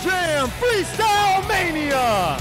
Jam Freestyle Mania!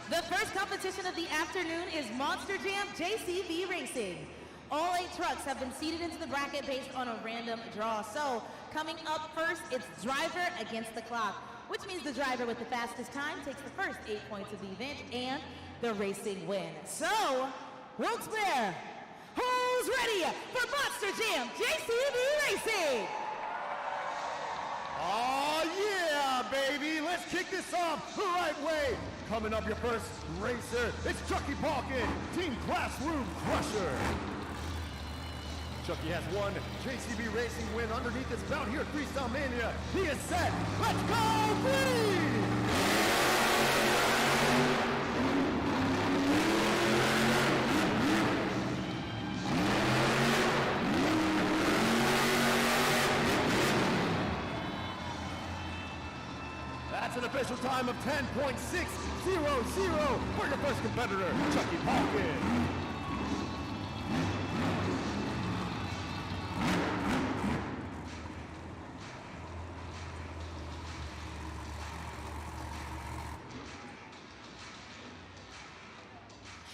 The first competition of the afternoon is Monster Jam JCB Racing. All 8 trucks have been seated into the bracket based on a random draw. So coming up first, it's driver against the clock, which means the driver with the fastest time takes the first 8 points of the event and the racing win. So, Wilks-Barre, who's ready for Monster Jam JCB Racing? Oh yeah, baby! Let's kick this off the right way. Coming up your first racer, it's Chucky Balkin, Team Classroom Crusher. Chucky has one JCB Racing win underneath his belt here at Freestyle Mania. He is set. Let's go, green! That's an official time of 10.600 for your first competitor, Chucky Balkin.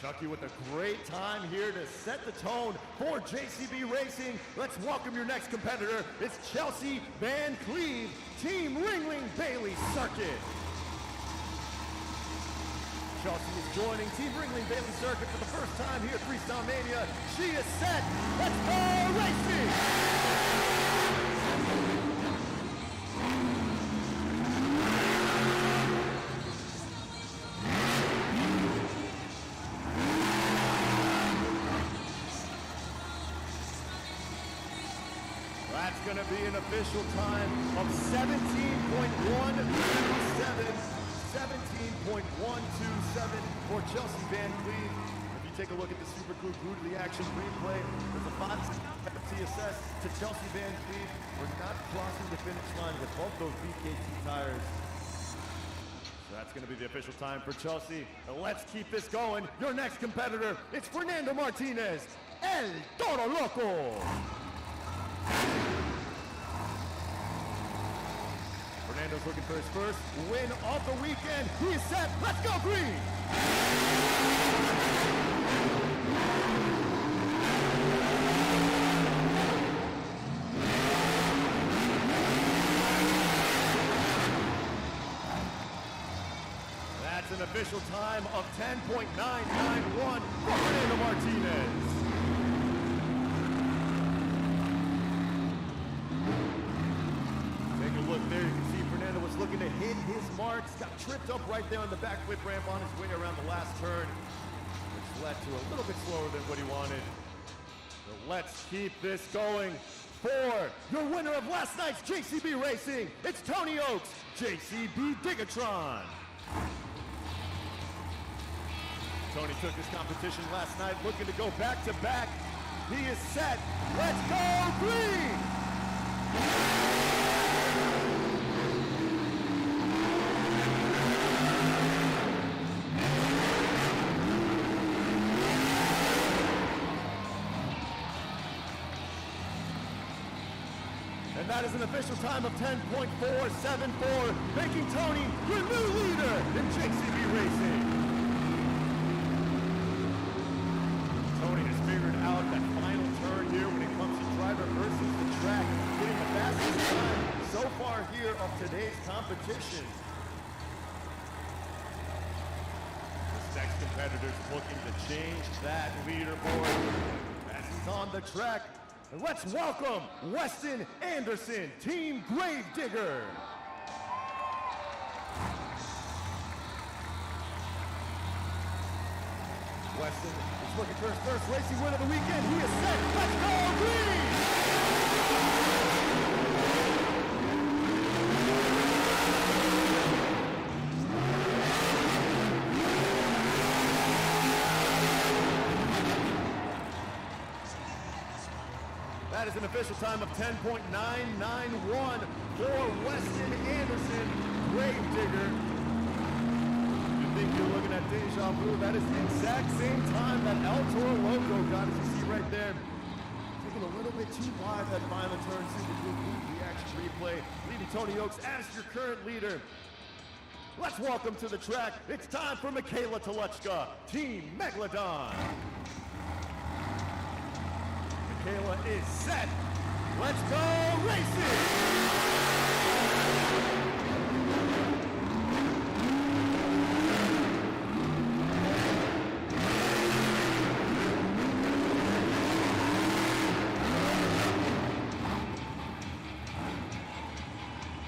Chucky with a great time here to set the tone for JCB Racing. Let's welcome your next competitor. It's Chelsea Van Cleve, Team Ringling Bailey Circuit. Chelsea is joining Team Ringling Bailey Circuit for the first time here at Freestyle Mania. She is set. Let's go racing! That's going to be an official time of 17.127. 17.127 for Chelsea Van Cleve. If you take a look at the Super Crew Group of the Action replay, there's a 5-second penalty assessed to Chelsea Van Cleve for not crossing the finish line with both those BKT tires. So that's going to be the official time for Chelsea. And let's keep this going. Your next competitor, it's Fernando Martinez, El Toro Loco. Fernando's looking for his first win of the weekend. He is set. Let's go, green! That's an official time of 10.991 for Fernando Martinez. Look there, you can see Fernando was looking to hit his marks, got tripped up right there on the backflip ramp on his way around the last turn, which led to a little bit slower than what he wanted. So let's keep this going for your winner of last night's JCB Racing. It's Tony Oaks, JCB Digatron. Tony took this competition last night, looking to go back-to-back. He is set. Let's go green! And that is an official time of 10.474, making Tony your new leader in JCB Racing. Tony has figured out that final turn here when it comes to driver versus the track, getting the fastest time so far here of today's competition. This next competitor's looking to change that leaderboard as he's on the track. And let's welcome Weston Anderson, Team Gravedigger. Weston is looking for his first racing win of the weekend. He is set. Let's go green! That is an official time of 10.991 for Weston Anderson, Gravedigger. You think you're looking at deja vu? That is the exact same time that Toro Loco got, as you see right there. Taking a little bit too wide that final turn. Super Blue reaction replay, leaving Tony Oaks as your current leader. Let's welcome to the track. It's time for Michaela Toluchka, Team Megalodon. Michaela is set. Let's go racing!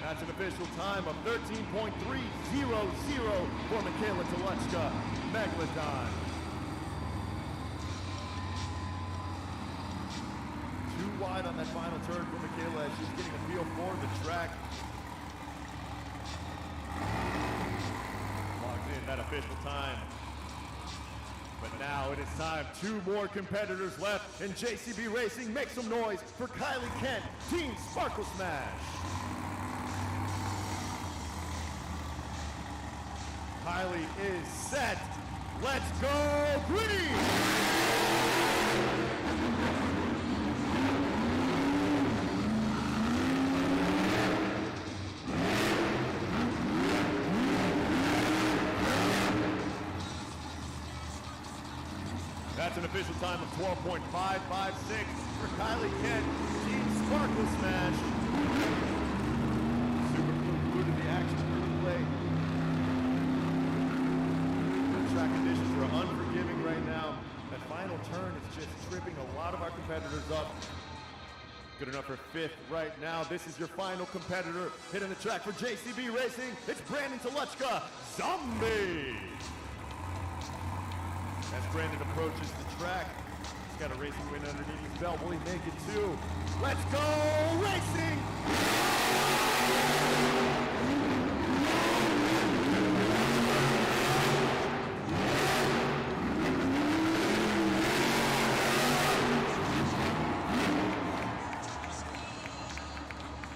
That's an official time of 13.300 for Michaela Toluchka, Megalodon. Too wide on that final turn for Michaela as she's getting a feel for the track. Locked in that official time. But now it is time. Two more competitors left in JCB Racing. Make some noise for Kylie Kent, Team Sparkle Smash. Kylie is set. Let's go green! That's an official time of 12.556 for Kylie Kent, Team Sparkle Smash. Super Blue to the action replay. The track conditions are unforgiving right now. That final turn is just tripping a lot of our competitors up. Good enough for fifth right now. This is your final competitor hitting the track for JCB Racing. It's Brandon Toluchka, Zombie. As Brandon approaches the track, he's got a racing win underneath his belt. Will he make it too? Let's go racing!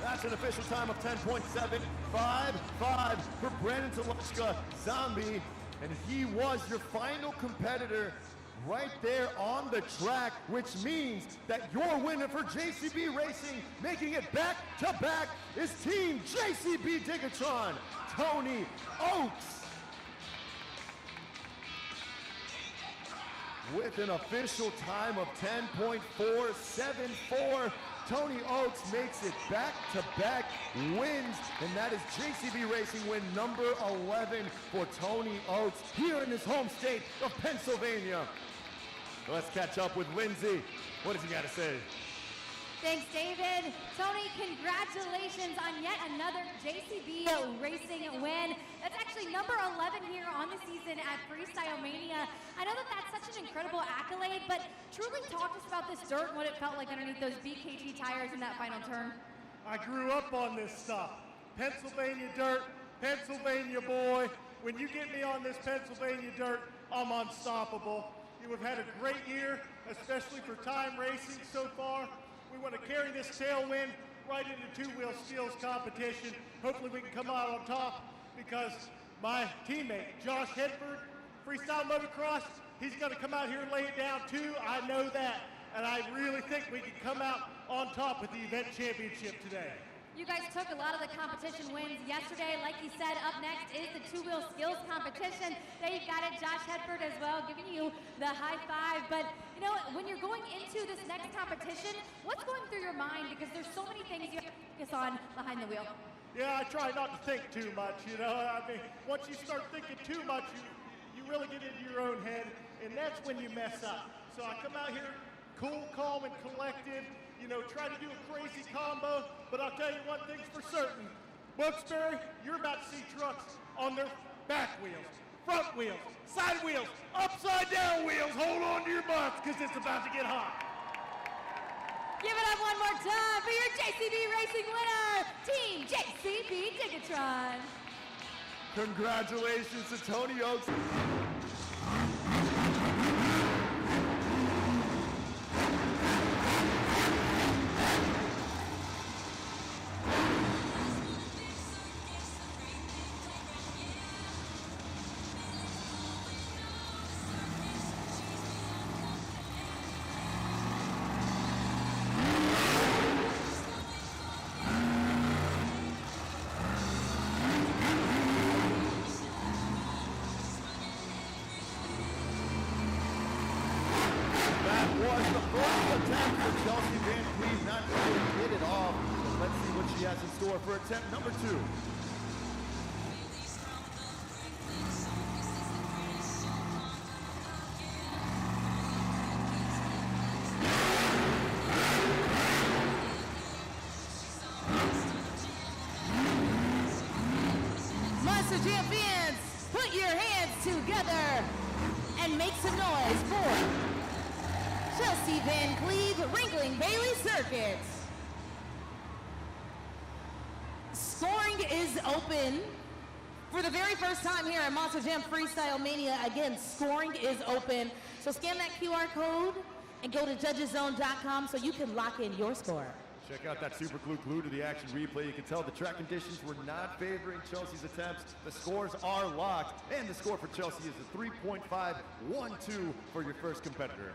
That's an official time of 10.755 for Brandon Toluchka, Zombie. And he was your final competitor right there on the track, which means that your winner for JCB Racing, making it back-to-back, is Team JCB Digatron, Tony Oaks. With an official time of 10.474, Tony Oaks makes it back-to-back wins, and that is JCB Racing win number 11 for Tony Oaks here in his home state of Pennsylvania. Let's catch up with Lindsay. What does he got to say? Thanks, David. Tony, congratulations on yet another JCB Racing win. That's actually number 11 here on the season at Freestyle Mania. I know that that's such an incredible accolade, but truly talk to us about this dirt and what it felt like underneath those BKT tires in that final turn. I grew up on this stuff. Pennsylvania dirt, Pennsylvania boy. When you get me on this Pennsylvania dirt, I'm unstoppable. We've had a great year, especially for time racing so far. We want to carry this tailwind right into two-wheel skills competition. Hopefully we can come out on top because my teammate, Josh Hedford, Freestyle Motocross, he's going to come out here and lay it down too. I know that. And I really think we can come out on top with the event championship today. You guys took a lot of the competition wins yesterday. Like you said, up next is the two-wheel skills competition. There you've got it, Josh Hedford as well, giving you the high five. But, you know, when you're going into this next competition, what's going through your mind? Because there's so many things you have to focus on behind the wheel. Yeah, I try not to think too much, you know. I mean, once you start thinking too much, you really get into your own head, and that's when you mess up. So I come out here cool, calm, and collected. You know, try to do a crazy combo, but I'll tell you one thing's for certain. Wilks-Barre, you're about to see trucks on their back wheels, front wheels, side wheels, upside down wheels. Hold on to your butts, because it's about to get hot. Give it up one more time for your JCB Racing winner, Team JCB Ticketron. Congratulations to Tony Oaks. For attempt number 2. Monster Jam fans, put your hands together and make some noise for Chelsea Van Cleve Ringling Bailey Circuit. Scoring is open for the very first time here at Monster Jam Freestyle Mania. Again, scoring is open. So scan that QR code and go to judgeszone.com so you can lock in your score. Check out that super glue to the action replay. You can tell the track conditions were not favoring Chelsea's attempts. The scores are locked, and the score for Chelsea is a 3.512 for your first competitor.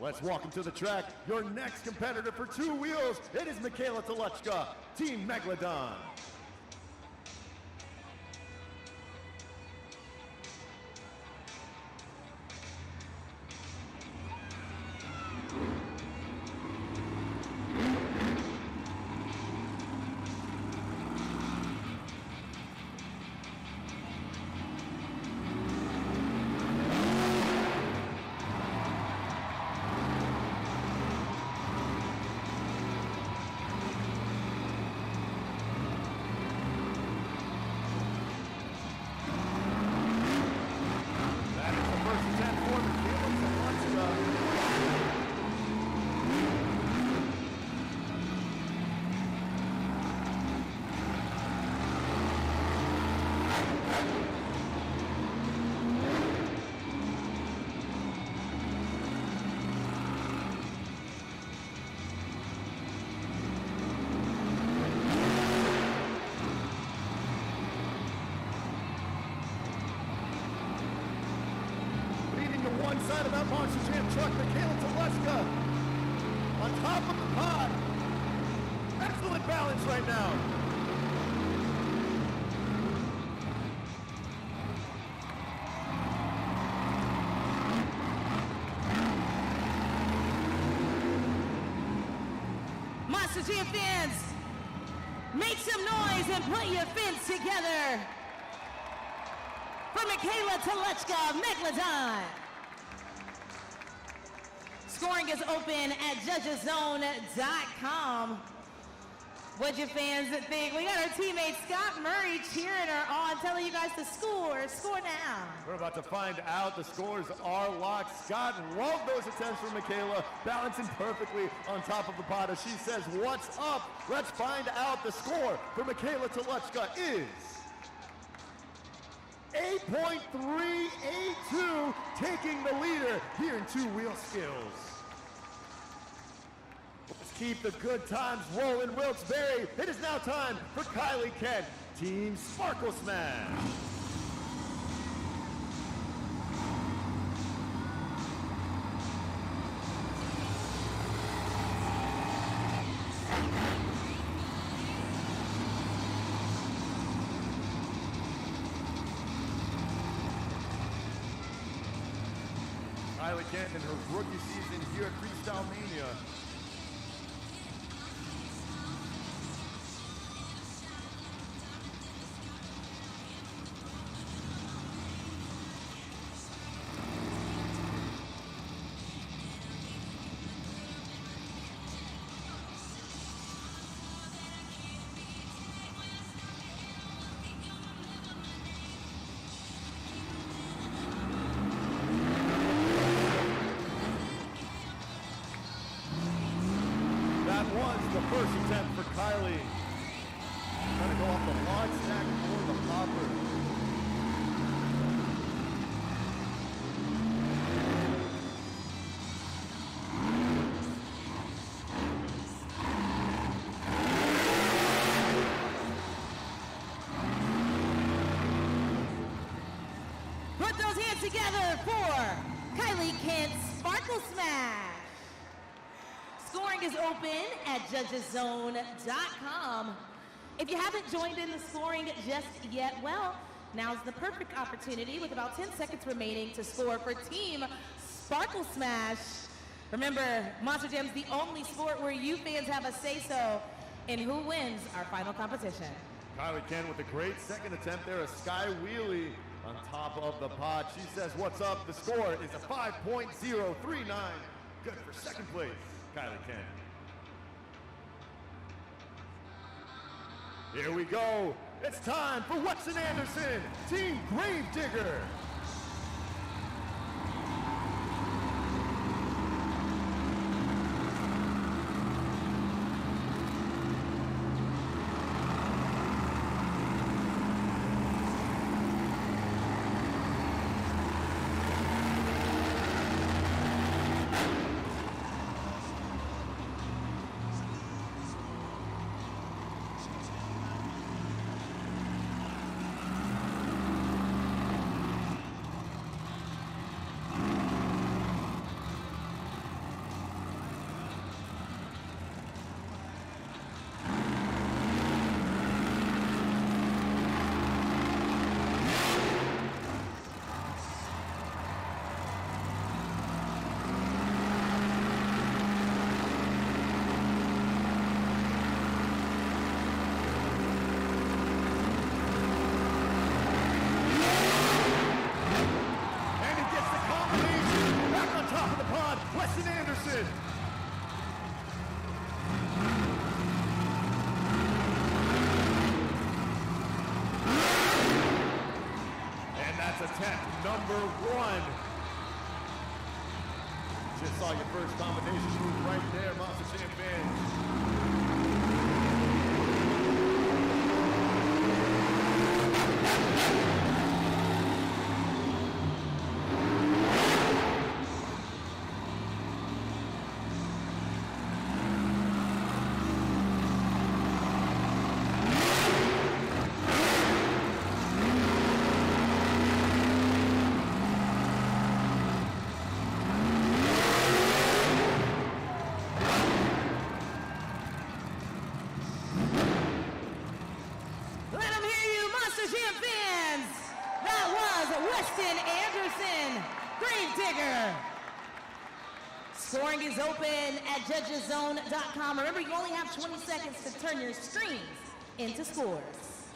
Let's walk into the track. Your next competitor for two wheels, it is Michaela Toluchka, Team Megalodon. Side of that Monster Jam truck, Michaela Toluchka on top of the pod. Excellent balance right now. Monster Jam fans, make some noise and put your fins together for Michaela Toluchka of Megalodon. Scoring is open at judgeszone.com. What'd your fans think? We got our teammate Scott Murray cheering her on, telling you guys to score. Score now. We're about to find out. The scores are locked. Scott loved those attempts from Michaela, balancing perfectly on top of the pod as she says, "What's up?" Let's find out. The score for Michaela Toluchka is 8.382, taking the leader here in two-wheel skills. Let's keep the good times rolling, Wilks-Barre. It is now time for Kylie Kent, Team Sparkle Smash. Kylie Kent in her rookie season here at Freestyle Mania. Was the first attempt for Kylie. Trying to go off the launch stack for the popper. Put those hands together for Kylie Kent's Sparkle Smash. Scoring is open at judgeszone.com. If you haven't joined in the scoring just yet, well, now's the perfect opportunity with about 10 seconds remaining to score for Team Sparkle Smash. Remember, Monster Jam's the only sport where you fans have a say-so in who wins our final competition. Kylie Kent with a great second attempt there, a sky wheelie on top of the pod. She says, what's up? The score is a 5.039. Good for second place, Kylie Kent. Here we go. It's time for Weston Anderson, Team Gravedigger. Weston Anderson. And that's attempt number one. Just saw your first combination move right there, Monster Jam fans. Weston Anderson, Gravedigger. Scoring is open at judgeszone.com. Remember, you only have 20 seconds to turn your screens into scores.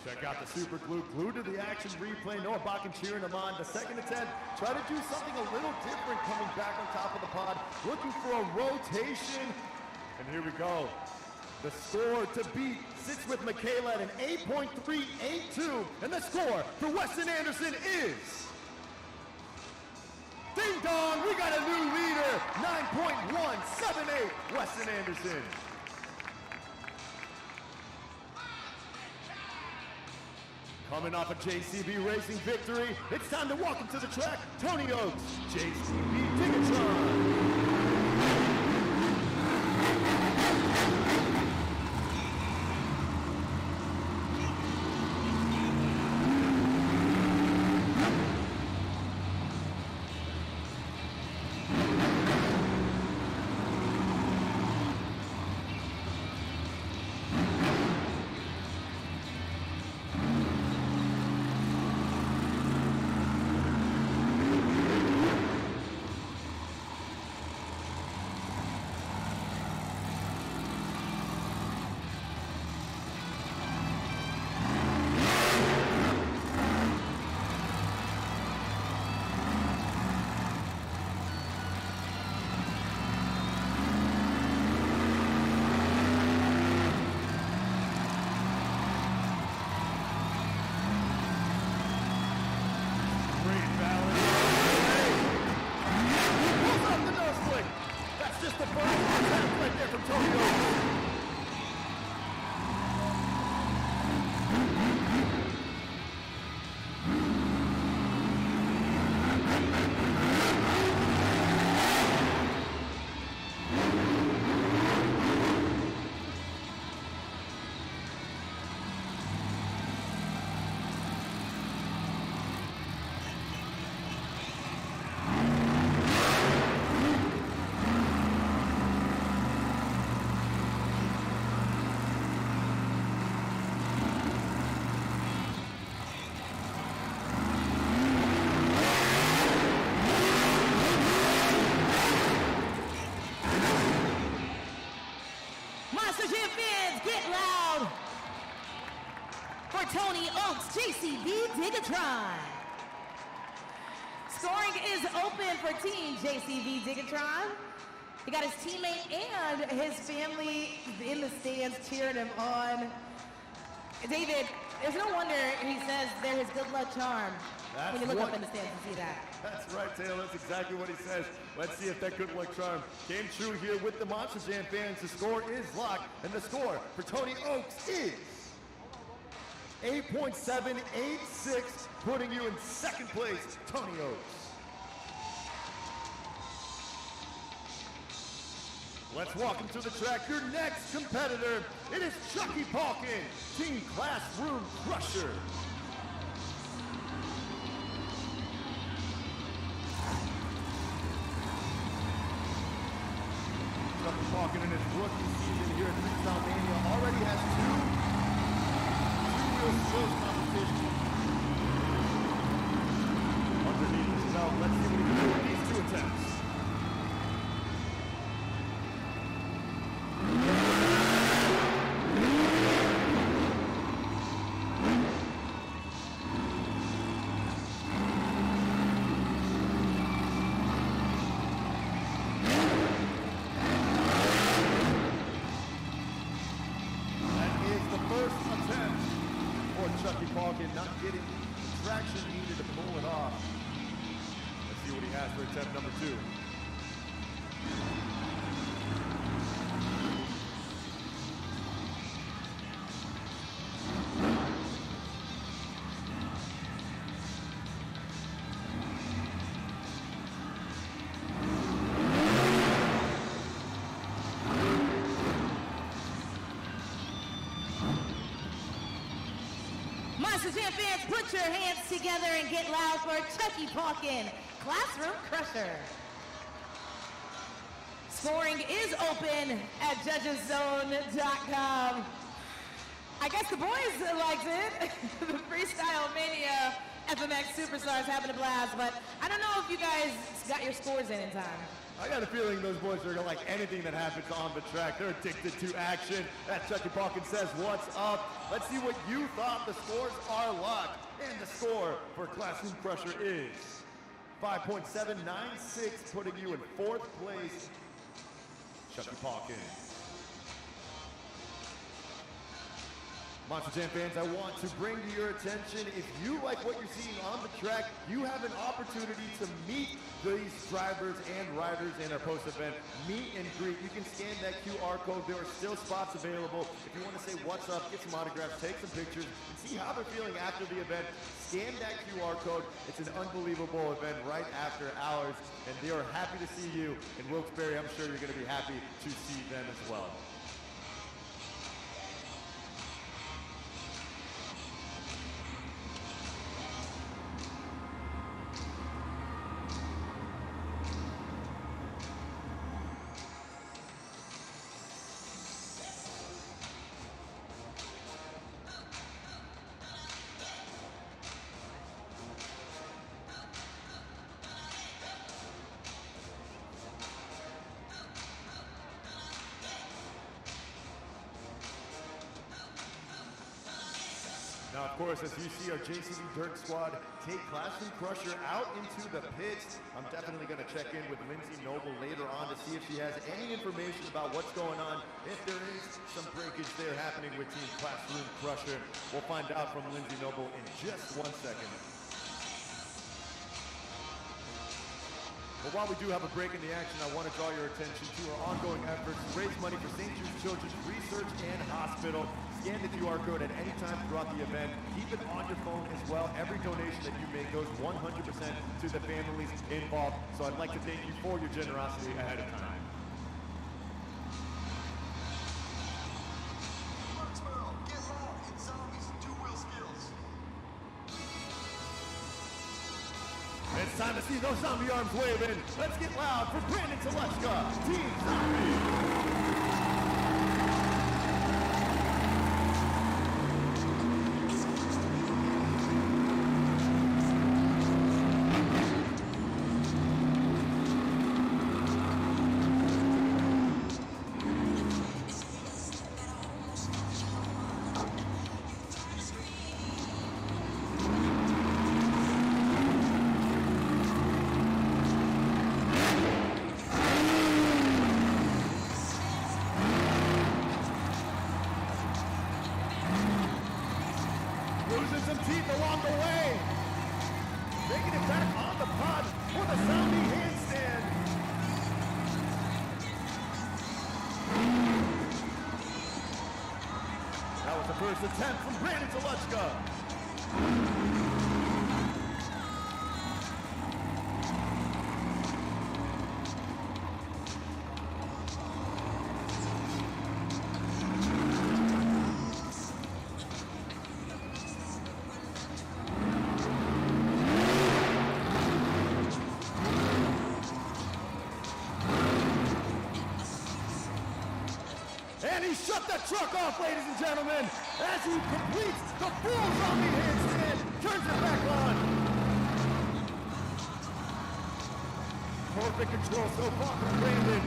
Check out the super glue, glued to the action replay. Noah Bakken cheering him on. The second attempt, try to do something a little different coming back on top of the pod. Looking for a rotation. And here we go. The score to beat sits with Michaela at an 8.382. And the score for Weston Anderson is... Ding dong, we got a new leader, 9.178, Weston Anderson. Coming off a JCB Racing victory, it's time to walk into the track. Tony Oaks, JCB Digatron. Tony Oaks, JCB Digatron. Scoring is open for Team JCB Digatron. He got his teammate and his family in the stands cheering him on. David, there's no wonder he says they're his good luck charm when you look up in the stands and see that. That's right, Taylor. That's exactly what he says. Let's see if that good luck charm came true here with the Monster Jam fans. The score is locked, and the score for Tony Oaks is 8.786, putting you in second place, Tony Oaks. Let's walk him to the track. Your next competitor, it is Chucky Palkin, Team Classroom Crusher. Chucky Palkin in his rookie season here at Freestyle Mania already has two close competition. Underneath his belt, let's see what he can do with these two attempts. Chucky Palkin not getting the traction needed to pull it off. Let's see what he has for attempt number 2. Monster Jam fans, put your hands together and get loud for Chucky Palkin, Classroom Crusher. Scoring is open at judgeszone.com. I guess the boys liked it. The Freestyle Mania FMX Superstars having a blast, but I don't know if you guys got your scores in time. I got a feeling those boys are gonna like anything that happens on the track. They're addicted to action. That Chucky Palkin says, what's up? Let's see what you thought. The scores are locked. And the score for Classroom Crusher is 5.796, putting you in 4th place, Chucky Palkin. Monster Jam fans, I want to bring to your attention, if you like what you're seeing on the track, you have an opportunity to meet these drivers and riders in our post-event meet and greet. You can scan that QR code. There are still spots available. If you want to say what's up, get some autographs, take some pictures, and see how they're feeling after the event, scan that QR code. It's an unbelievable event right after hours, and they are happy to see you in Wilks-Barre. I'm sure you're going to be happy to see them as well. Now, of course, as you see our JCB Dirt Squad take Classroom Crusher out into the pits, I'm definitely going to check in with Lindsay Noble later on to see if she has any information about what's going on, if there is some breakage there happening with Team Classroom Crusher. We'll find out from Lindsay Noble in just 1 second. But while we do have a break in the action, I want to draw your attention to our ongoing efforts to raise money for St. Jude's Children's Research and Hospital. Scan the QR code at any time throughout the event. Keep it on your phone as well. Every donation that you make goes 100% to the families involved. So I'd like to thank you for your generosity ahead of time. Wilks-Barre, get loud in zombies, two-wheel skills. It's time to see those zombie arms waving. Let's get loud for Brandon Telechka, Team Zombie. Losing some teeth along the way. Making it back on the pod for the zombie handstand. That was the first attempt from Brandon Telechka. And he shut that truck off, ladies and gentlemen, as he completes the full zombie handstand, turns it back on. Perfect control so far from Brandon.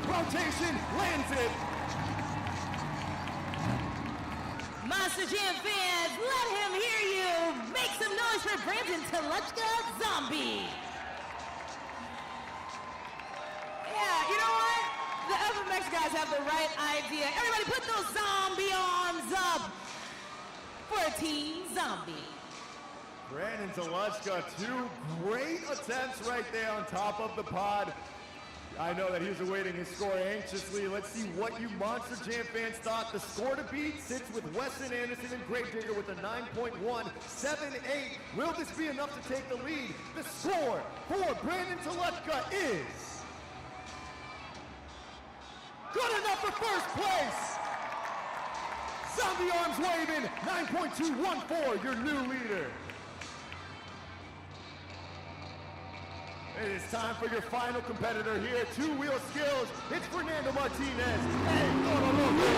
Rotation, lands it. Monster Jam fans, let him hear you. Make some noise for Brandon Telechka, Zombie. Yeah, you know what? The FMX guys have the right idea. Everybody put those zombie arms up for Team Zombie. Brandon Telechka, two great attempts right there on top of the pod. I know that he was awaiting his score anxiously. Let's see what you Monster Jam fans thought. The score to beat sits with Weston Anderson and Gravedigger with a 9.178. Will this be enough to take the lead? The score for Brandon Telechka is good enough for first place. Zombie arms waving, 9.214, your new leader. It is time for your final competitor here, two-wheel skills. It's Fernando Martinez and Toro Loco.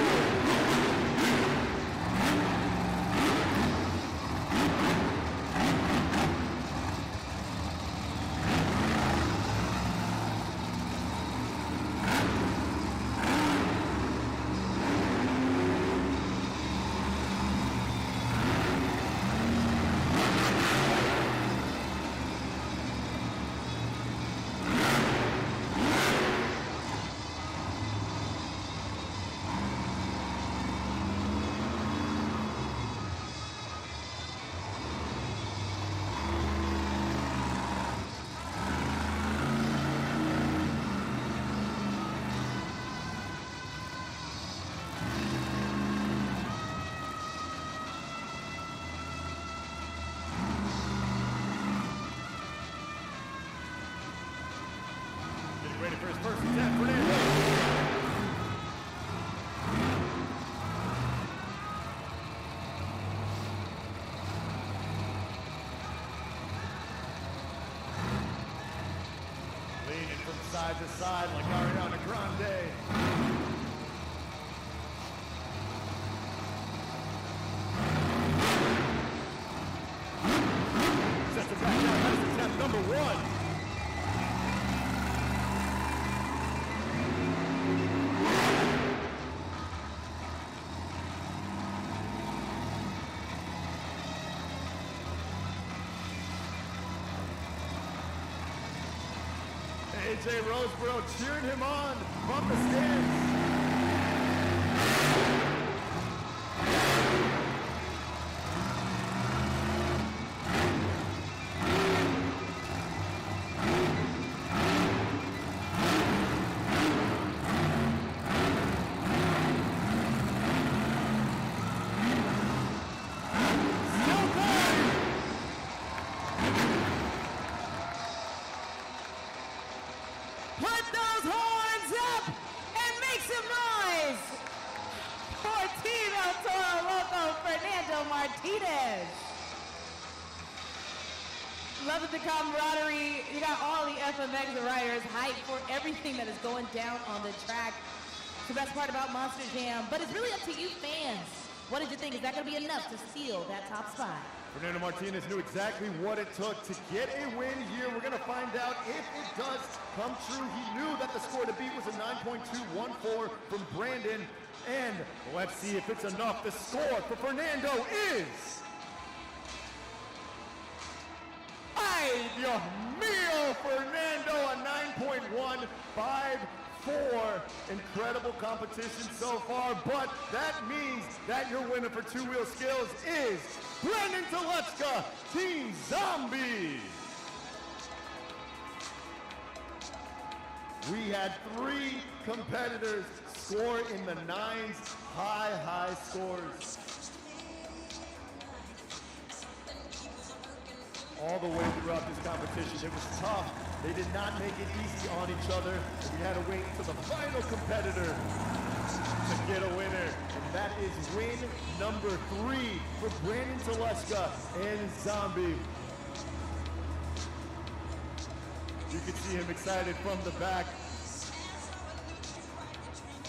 Ready for his first attempt, Fernando. Leaning from side to side like Ariana Grande. Sets it back down. That's attempt number 1. AJ Roseboro cheering him on from the stands. Put those horns up and make some noise for Team El Toro Loco, Fernando Martinez. Love the camaraderie. You got all the FMX riders hyped for everything that is going down on the track. It's the best part about Monster Jam, but it's really up to you fans. What did you think? Is that going to be enough to steal that top spot? Fernando Martinez knew exactly what it took to get a win here. We're going to find out if it does come true. He knew that the score to beat was a 9.214 from Brandon. And let's see if it's enough. The score for Fernando is... Ay, Dios mío, Fernando, a 9.154. Incredible competition so far, but that means that your winner for two-wheel skills is Brandon Telechka, Team Zombie. We had 3 competitors score in the 9s, high scores. All the way throughout this competition. It was tough. They did not make it easy on each other. We had to wait until the final competitor to get a winner. And that is win number 3 for Brandon Telechka and Zombie. You can see him excited from the back.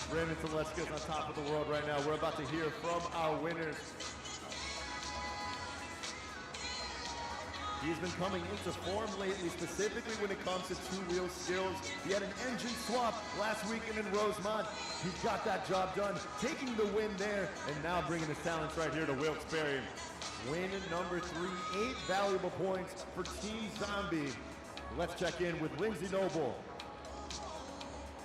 Brandon Telechka is on top of the world right now. We're about to hear from our winners. He's been coming into form lately, specifically when it comes to two-wheel skills. He had an engine swap last weekend in Rosemont. He got that job done, taking the win there, and now bringing his talents right here to Wilks-Barre. Win number 3, 8 valuable points for Team Zombie. Let's check in with Lindsay Noble.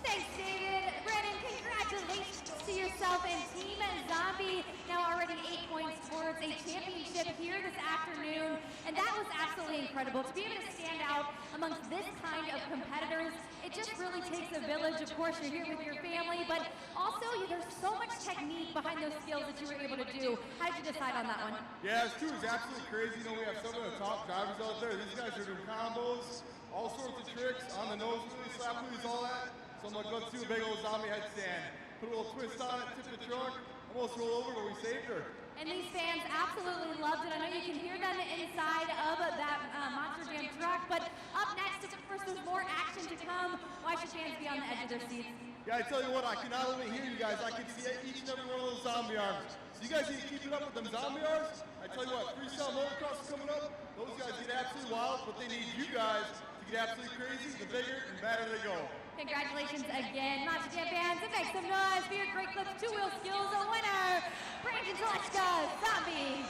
Thanks, David. Brandon, congratulations to yourself and Team Zombie. Now already 8 points towards a championship here this afternoon. And that was absolutely incredible. To be able to stand out amongst this kind of competitors, it just really takes a village. Of course, you're here with your family, but also there's so much technique behind those skills that you were able to do. How did you decide on that one? Yeah, it's true. It's absolutely crazy. You know, we have some of the top drivers out there. These guys are doing combos, all sorts of tricks, on the nose, really slap moves, all that. So I'm like, let's do a big old zombie headstand. Put a little twist on it, tip the truck, almost roll over, but we saved her. And these fans absolutely loved it. I know you can hear them inside of that Monster Jam truck, but up next, of course, there's more action to come. Why should fans be on the edge of their seats? Yeah, I tell you what, I can not only hear you guys, I can see each and every one of those zombie arms. So you guys need to keep it up with them zombie arms. I tell you what, Freestyle motocross is coming up. Those guys get absolutely wild, but they need you guys to get absolutely crazy. The bigger and badder they go. Congratulations again, Monster Jam fans, and make some noise for your Great Clips two-wheel skills winner, Brandon Telechka, Zombie.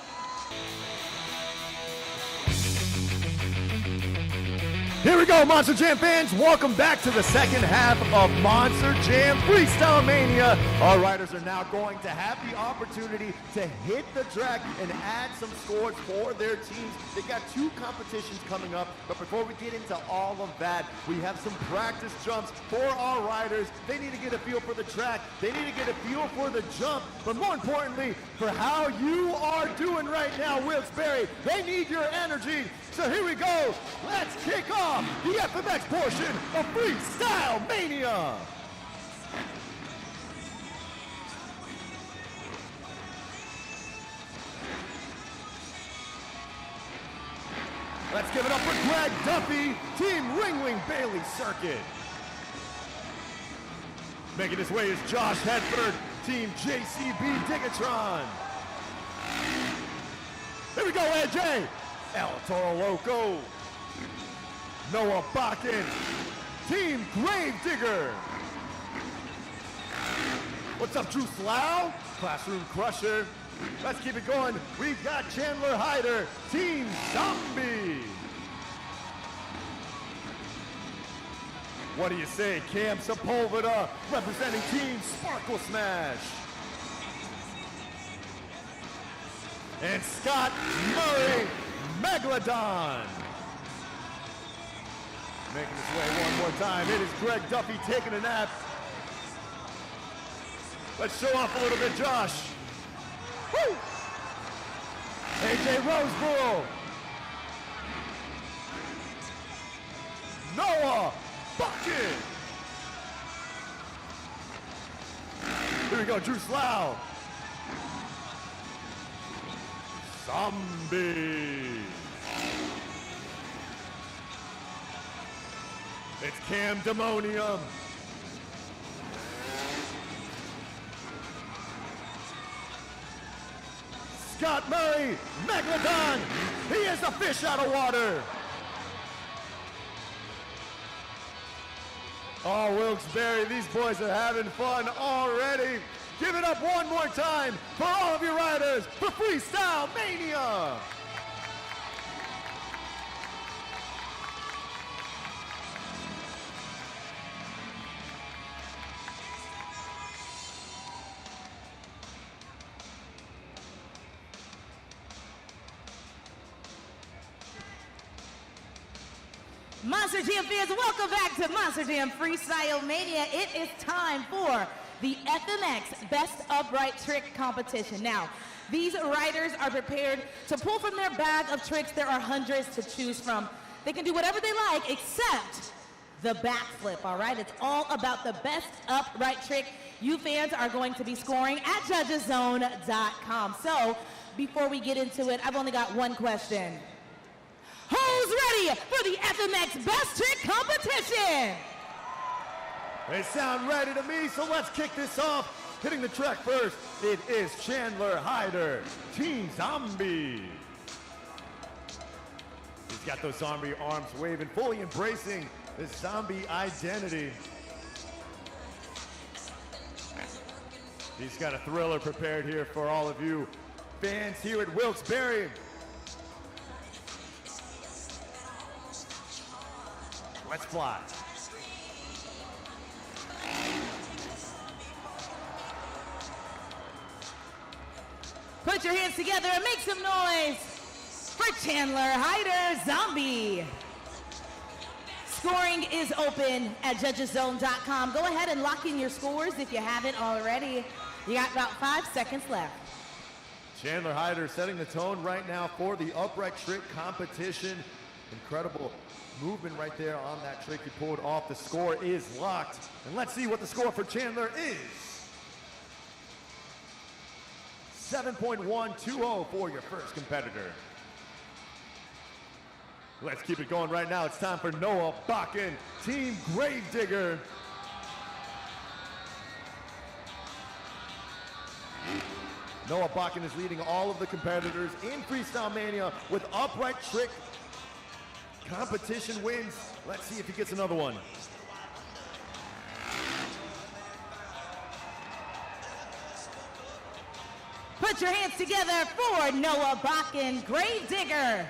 Here we go, Monster Jam fans. Welcome back to the second half of Monster Jam Freestyle Mania. Our riders are now going to have the opportunity to hit the track and add some scores for their teams. They got 2 competitions coming up, but before we get into all of that, we have some practice jumps for our riders. They need to get a feel for the track. They need to get a feel for the jump, but more importantly, for how you are doing right now, Wilks-Barre. They need your energy. So here we go. Let's kick off off the FMX portion of Freestyle Mania. Let's give it up for Greg Duffy, Team Ringling Bailey Circuit. Making his way is Josh Hedford, Team JCB Digatron. Here we go, AJ. El Toro Loco. Noah Bakken, Team Gravedigger. What's up, Drew Slough? Classroom Crusher. Let's keep it going. We've got Chandler Hyder, Team Zombie. What do you say, Cam Sepulveda, representing Team Sparkle Smash. And Scott Murray, Megalodon. Making his way one more time. It is Greg Duffy taking a nap. Let's show off a little bit, Josh. Woo! AJ Rosebull. Noah Bucket. Here we go, Drew Slough. Zombie. It's Cam Demonium. Scott Murray, Megalodon. He is a fish out of water. Oh, Wilks-Barre, these boys are having fun already. Give it up one more time for all of your riders for Freestyle Mania. Monster Jam fans, welcome back to Monster Jam Freestyle Mania. It is time for the FMX Best Upright Trick Competition. Now, these riders are prepared to pull from their bag of tricks. There are hundreds to choose from. They can do whatever they like except the backflip, all right? It's all about the best upright trick. You fans are going to be scoring at judgeszone.com. So, before we get into it, I've only got one question. Who's ready for the FMX Best Trick Competition? They sound ready to me, so let's kick this off. Hitting the track first, it is Chandler Hyder, Team Zombie. He's got those zombie arms waving, fully embracing his zombie identity. He's got a thriller prepared here for all of you fans here at Wilks-Barre. Let's fly. Put your hands together and make some noise for Chandler Hyder, Zombie. Scoring is open at judgeszone.com. Go ahead and lock in your scores if you haven't already. You got about 5 seconds left. Chandler Hyder setting the tone right now for the upright trick competition. Incredible movement right there on that trick he pulled off. The score is locked. And let's see what the score for Chandler is. 7.120 for your first competitor. Let's keep it going right now. It's time for Noah Bakken, Team Gravedigger. Noah Bakken is leading all of the competitors in Freestyle Mania with upright trick competition wins. Let's see if he gets another one. Put your hands together for Noah Bakken, Gravedigger.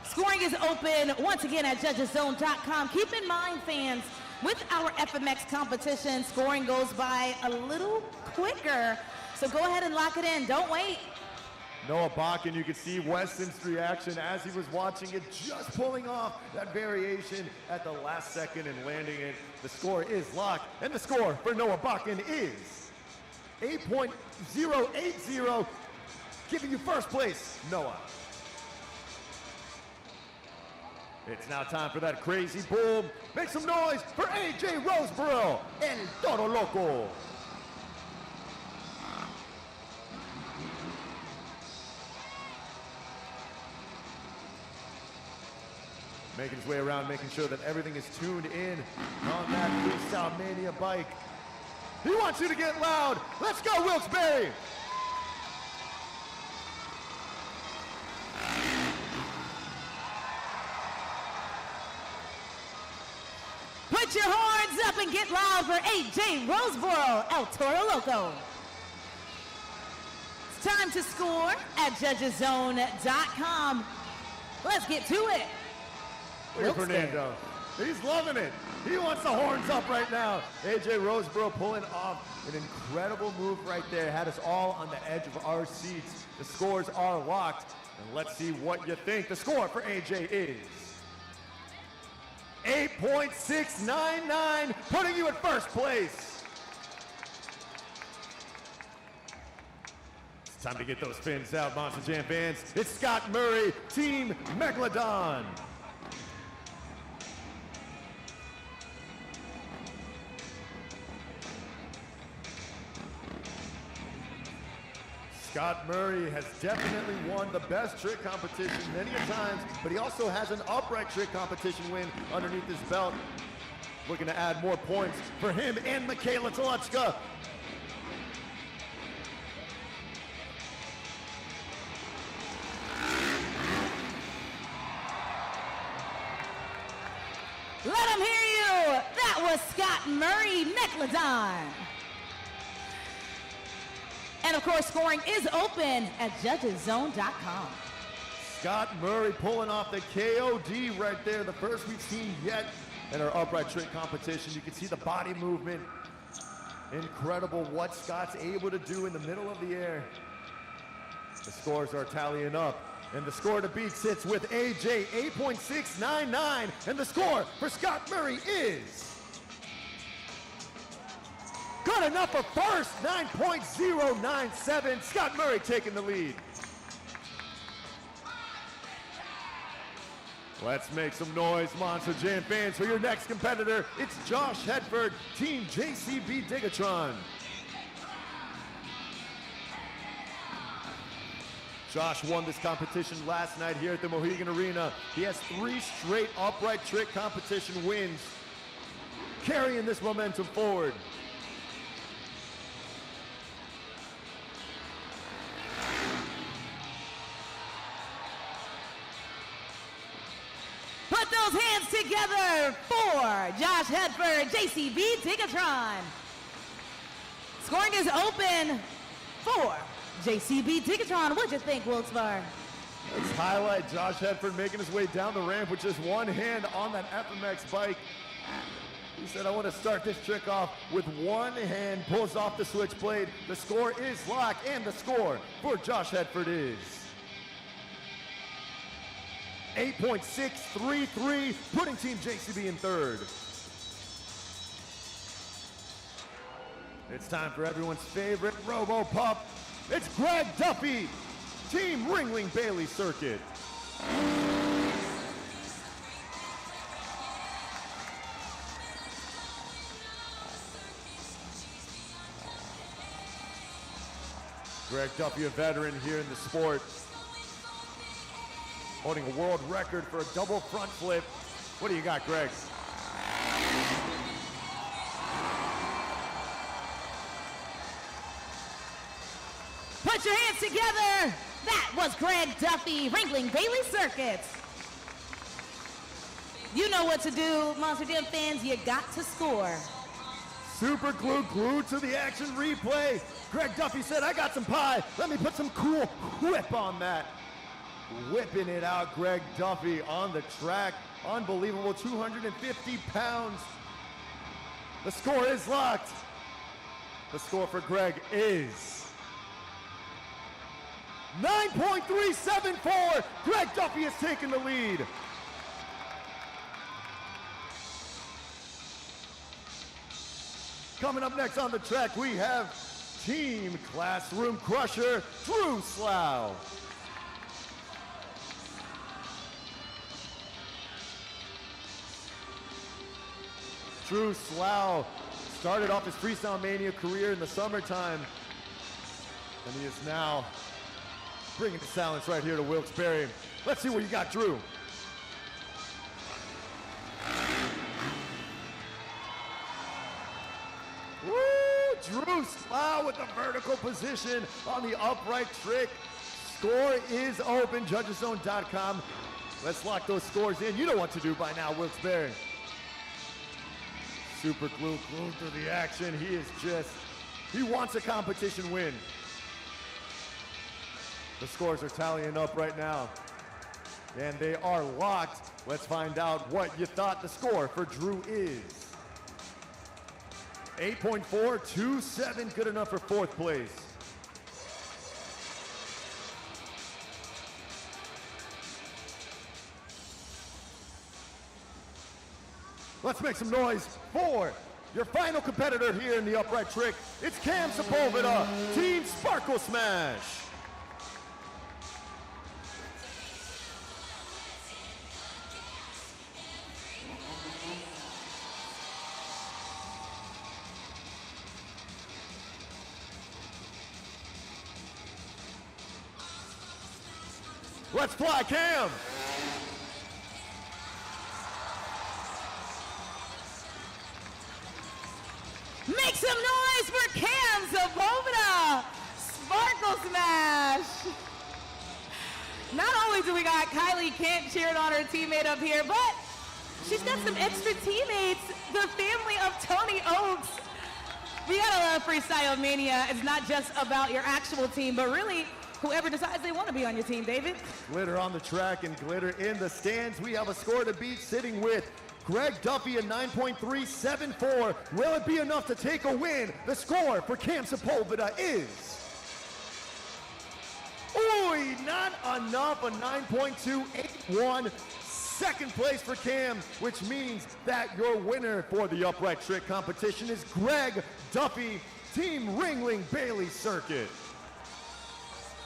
Scoring is open once again at judgeszone.com. Keep in mind, fans, with our FMX competition, scoring goes by a little quicker. So go ahead and lock it in. Don't wait. Noah Bakken, you can see Weston's reaction as he was watching it, just pulling off that variation at the last second and landing it. The score is locked, and the score for Noah Bakken is 8.080, giving you first place, Noah. It's now time for that crazy boom. Make some noise for AJ Roseborough, El Toro Loco. Making his way around, making sure that everything is tuned in on that Freestyle Mania bike. He wants you to get loud. Let's go, Wilks-Barre. Put your horns up and get loud for AJ Roseborough, El Toro Loco. It's time to score at judgeszone.com. Let's get to it. Look at Fernando. He's loving it. He wants the horns up right now. AJ Roseborough pulling off an incredible move right there. Had us all on the edge of our seats. The scores are locked. And let's see what you think. The score for AJ is 8.699, putting you in first place. It's time to get those fins out, Monster Jam fans. It's Scott Murray, Team Megalodon. Scott Murray has definitely won the best trick competition many a times, but he also has an upright trick competition win underneath his belt. Looking to add more points for him and Michaela Toluchka. Let him hear you. That was Scott Murray, Megalodon. And of course, scoring is open at judgeszone.com. Scott Murray pulling off the KOD right there, the first we've seen yet in our upright trick competition. You can see the body movement. Incredible what Scott's able to do in the middle of the air. The scores are tallying up. And the score to beat sits with AJ, 8.699. And the score for Scott Murray is good enough for first, 9.097. Scott Murray taking the lead. Let's make some noise, Monster Jam fans, for your next competitor. It's Josh Hedford, Team JCB Digatron. Josh won this competition last night here at the Mohegan Arena. He has 3 straight upright trick competition wins, carrying this momentum forward. Put those hands together for Josh Hedford, JCB Digatron. Scoring is open for JCB Digatron. What'd you think, Wilks-Barre? Let's highlight Josh Hedford making his way down the ramp with just one hand on that FMX bike. He said, I want to start this trick off with one hand, pulls off the switchblade. The score is locked, and the score for Josh Hedford is 8.633, putting Team JCB in third. It's time for everyone's favorite Robo-Pup. It's Greg Duffy, Team Ringling Bailey Circuit. Greg Duffy, a veteran here in the sport, holding a world record for a double front flip. What do you got, Greg? Put your hands together. That was Greg Duffy, Ringling Bailey Circuits. You know what to do, Monster Jam fans. You got to score. Super glue glued to the action replay. Greg Duffy said, I got some pie. Let me put some cool whip on that. Whipping it out, Greg Duffy on the track. Unbelievable, 250 pounds. The score is locked. The score for Greg is 9.374. Greg Duffy has taken the lead. Coming up next on the track, we have Team Classroom Crusher, Drew Slough. Drew Slough started off his Freestyle Mania career in the summertime, and he is now bringing the silence right here to Wilks-Barre. Let's see what you got, Drew. Woo! Drew Slough with the vertical position on the upright trick. Score is open, judgeszone.com. Let's lock those scores in. You know what to do by now, Wilks-Barre. Super glued to the action. He wants a competition win. The scores are tallying up right now, and they are locked. Let's find out what you thought the score for Drew is. 8.427, good enough for fourth place. Let's make some noise for your final competitor here in the upright trick. It's Cam Sepulveda, Team Sparkle Smash. Let's fly, Cam. Make some noise for Cam Sepulveda, Sparkle Smash. Not only do we got Kylie Kent cheering on her teammate up here, but she's got some extra teammates, the family of Tony Oaks. We gotta love Freestyle Mania. It's not just about your actual team, but really whoever decides they want to be on your team, David. Glitter on the track and glitter in the stands. We have a score to beat, sitting with Greg Duffy at 9.374. Will it be enough to take a win? The score for Cam Sepulveda is... Ooh, not enough, a 9.281. Second place for Cam, which means that your winner for the upright trick competition is Greg Duffy, Team Ringling Bailey Circuit.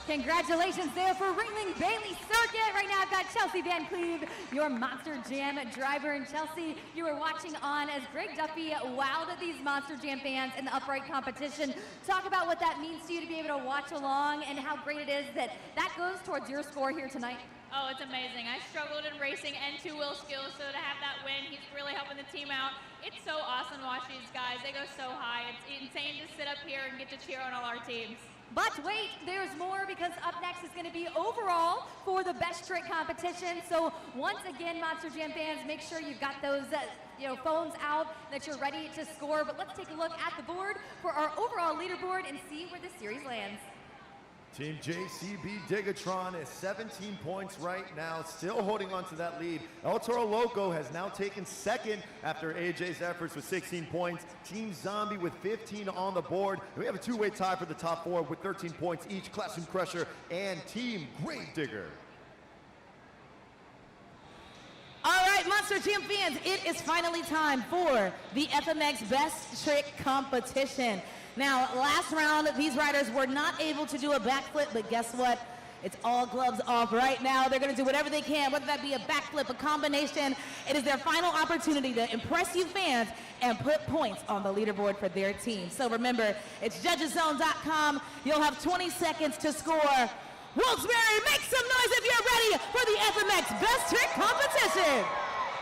Congratulations there for Ringling Bailey Circuit. Right now I've got Chelsea Van Cleve, your Monster Jam driver. And Chelsea, you were watching on as Greg Duffy wowed these Monster Jam fans in the upright competition. Talk about what that means to you to be able to watch along and how great it is that that goes towards your score here tonight. Oh, it's amazing. I struggled in racing and two-wheel skills, so to have that win, he's really helping the team out. It's so awesome to watch these guys. They go so high. It's insane to sit up here and get to cheer on all our teams. But wait, there's more, because up next is going to be overall for the best trick competition. So once again, Monster Jam fans, make sure you've got those phones out, that you're ready to score. But let's take a look at the board for our overall leaderboard and see where this series lands. Team JCB Digatron is 17 points right now, still holding on to that lead. El Toro Loco has now taken second after AJ's efforts with 16 points. Team Zombie with 15 on the board. And we have a two-way tie for the top four with 13 points each, Classroom Crusher and Team Gravedigger. All right, Monster Jam fans, it is finally time for the FMX Best Trick Competition. Now, last round, these riders were not able to do a backflip, but guess what? It's all gloves off right now. They're going to do whatever they can, whether that be a backflip, a combination. It is their final opportunity to impress you fans and put points on the leaderboard for their team. So remember, it's judgeszone.com. You'll have 20 seconds to score. Wilks-Barre, make some noise if you're ready for the FMX Best Trick Competition.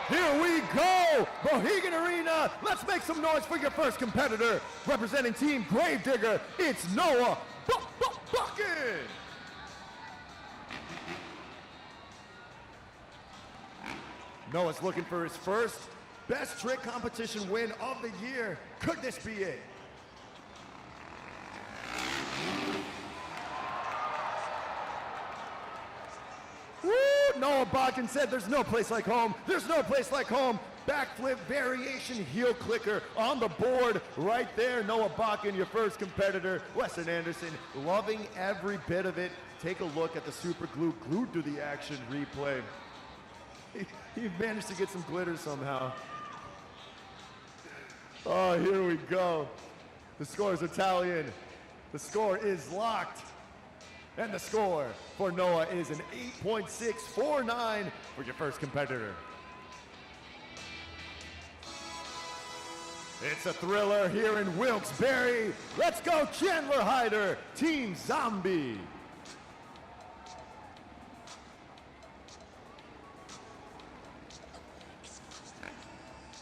Here we go, Mohegan Arena. Let's make some noise for your first competitor. Representing Team Gravedigger, it's Noah Buckin. Noah's looking for his first Best Trick Competition win of the year. Could this be it? Woo! Noah Buckin said there's no place like home. There's no place like home. Backflip variation heel clicker on the board right there. Noah Buckin, your first competitor. Weston Anderson, loving every bit of it. Take a look at the super glue glued to the action replay. He managed to get some glitter somehow. Oh, here we go. The scores are tallying. The score is locked. And the score for Noah is an 8.649 for your first competitor. It's a thriller here in Wilkes-Barre. Let's go Chandler Hyder, Team Zombie.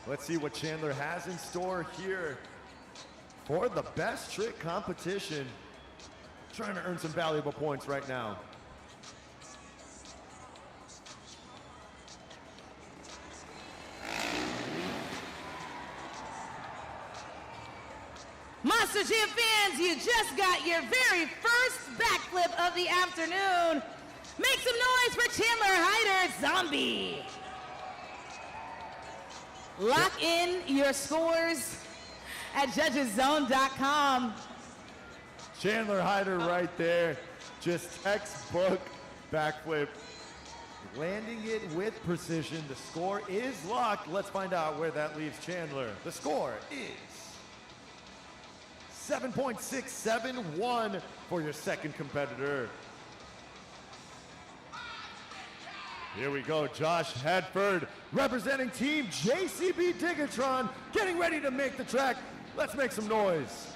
Let's see what Chandler has in store here for the best trick competition. Trying to earn some valuable points right now. Monster Jam fans, you just got your very first backflip of the afternoon. Make some noise for Chandler Hyder, Zombie. Lock in your scores at judgeszone.com. Chandler Hyder right there, just textbook backflip. Landing it with precision. The score is locked. Let's find out where that leaves Chandler. The score is 7.671 for your second competitor. Here we go, Josh Hedford representing Team JCB Digatron, getting ready to make the track. Let's make some noise.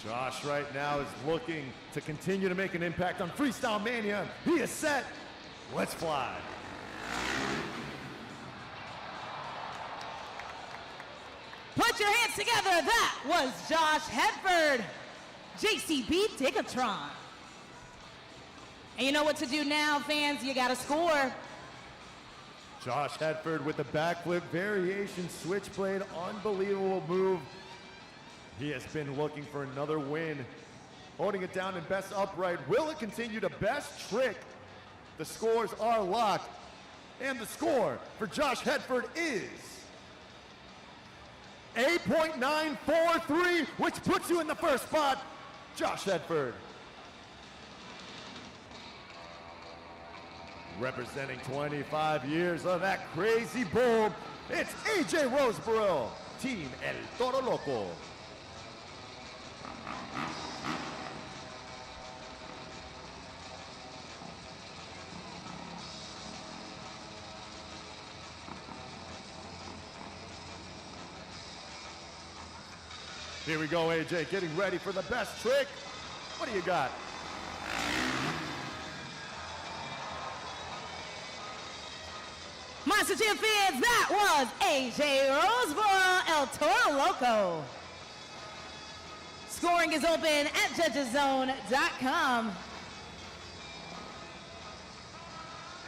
Josh right now is looking to continue to make an impact on Freestyle Mania. He is set. Let's fly. Put your hands together. That was Josh Hedford, JCB Digatron. And you know what to do now, fans. You got to score. Josh Hedford with the backflip variation switchblade. Unbelievable move. He has been looking for another win. Holding it down in best upright. Will it continue to best trick? The scores are locked. And the score for Josh Hedford is 8.943, which puts you in the first spot. Josh Hedford. Representing 25 years of that crazy bull, it's AJ Roseborough, Team El Toro Loco. Here we go, AJ, getting ready for the best trick. What do you got? Monster Jam fans, that was AJ Roseborough, El Toro Loco. Scoring is open at judgeszone.com.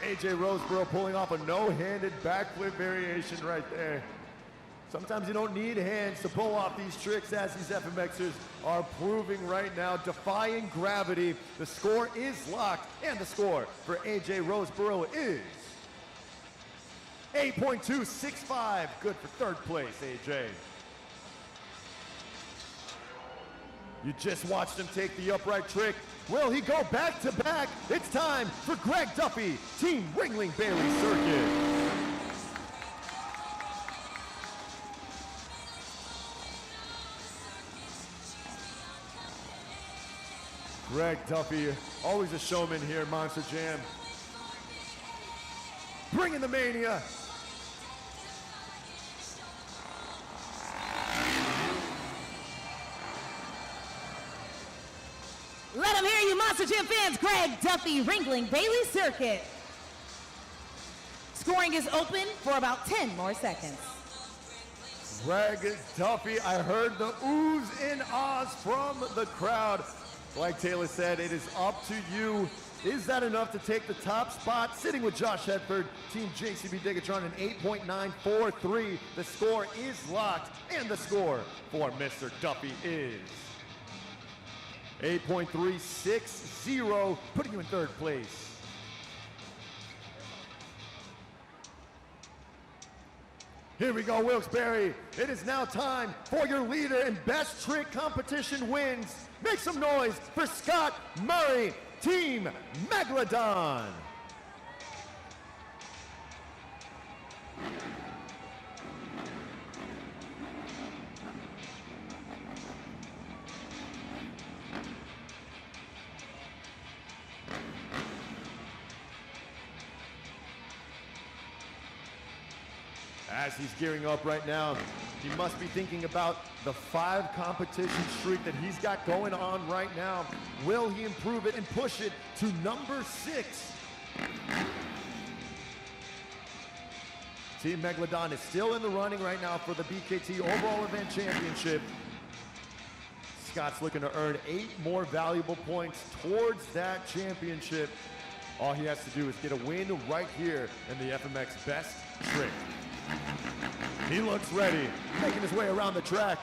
AJ Roseborough pulling off a no-handed backflip variation right there. Sometimes you don't need hands to pull off these tricks, as these FMXers are proving right now, defying gravity. The score is locked, and the score for AJ Roseborough is 8.265. Good for third place, AJ. You just watched him take the upright trick. Will he go back to back? It's time for Greg Duffy, Team Ringling Bailey Circuit. Greg Duffy, always a showman here at Monster Jam. Bringing the mania. Let them hear you, Monster Jam fans. Greg Duffy, Ringling Bailey Circuit. Scoring is open for about 10 more seconds. Greg Duffy, I heard the oohs and ahs from the crowd. Like Taylor said, it is up to you. Is that enough to take the top spot? Sitting with Josh Hedford, Team JCB Digatron, an 8.943. The score is locked, and the score for Mr. Duffy is 8.360, putting you in third place. Here we go, Wilkes-Barre. It is now time for your leader and best trick competition wins. Make some noise for Scott Murray, Team Megalodon. as he's gearing up right now. He must be thinking about the 5 competition streak that he's got going on right now. Will he improve it and push it to number 6? Team Megalodon is still in the running right now for the BKT Overall Event Championship. Scott's looking to earn 8 more valuable points towards that championship. All he has to do is get a win right here in the FMX Best Trick. He looks ready, making his way around the track.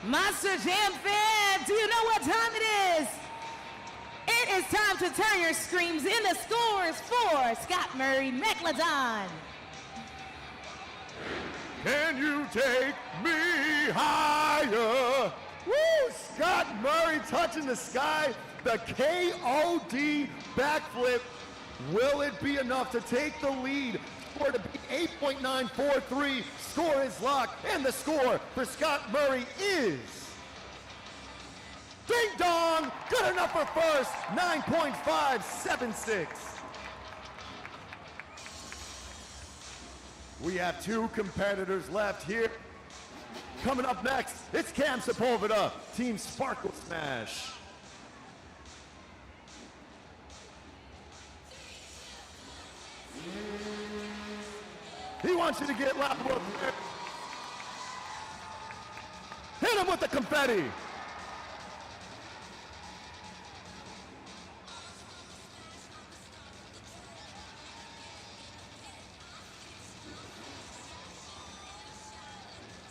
Monster Jam fans, do you know what time it is? It is time to turn your screams into scores for Scott Murray Megalodon. Can you take me higher? Woo! Scott Murray touching the sky. The KOD backflip. Will it be enough to take the lead? Score to be 8.943. Score is locked. And the score for Scott Murray is... Ding dong! Good enough for first. 9.576. We have 2 competitors left here. Coming up next, it's Cam Sepulveda, Team Sparkle Smash. He wants you to get loud. Hit him with the confetti.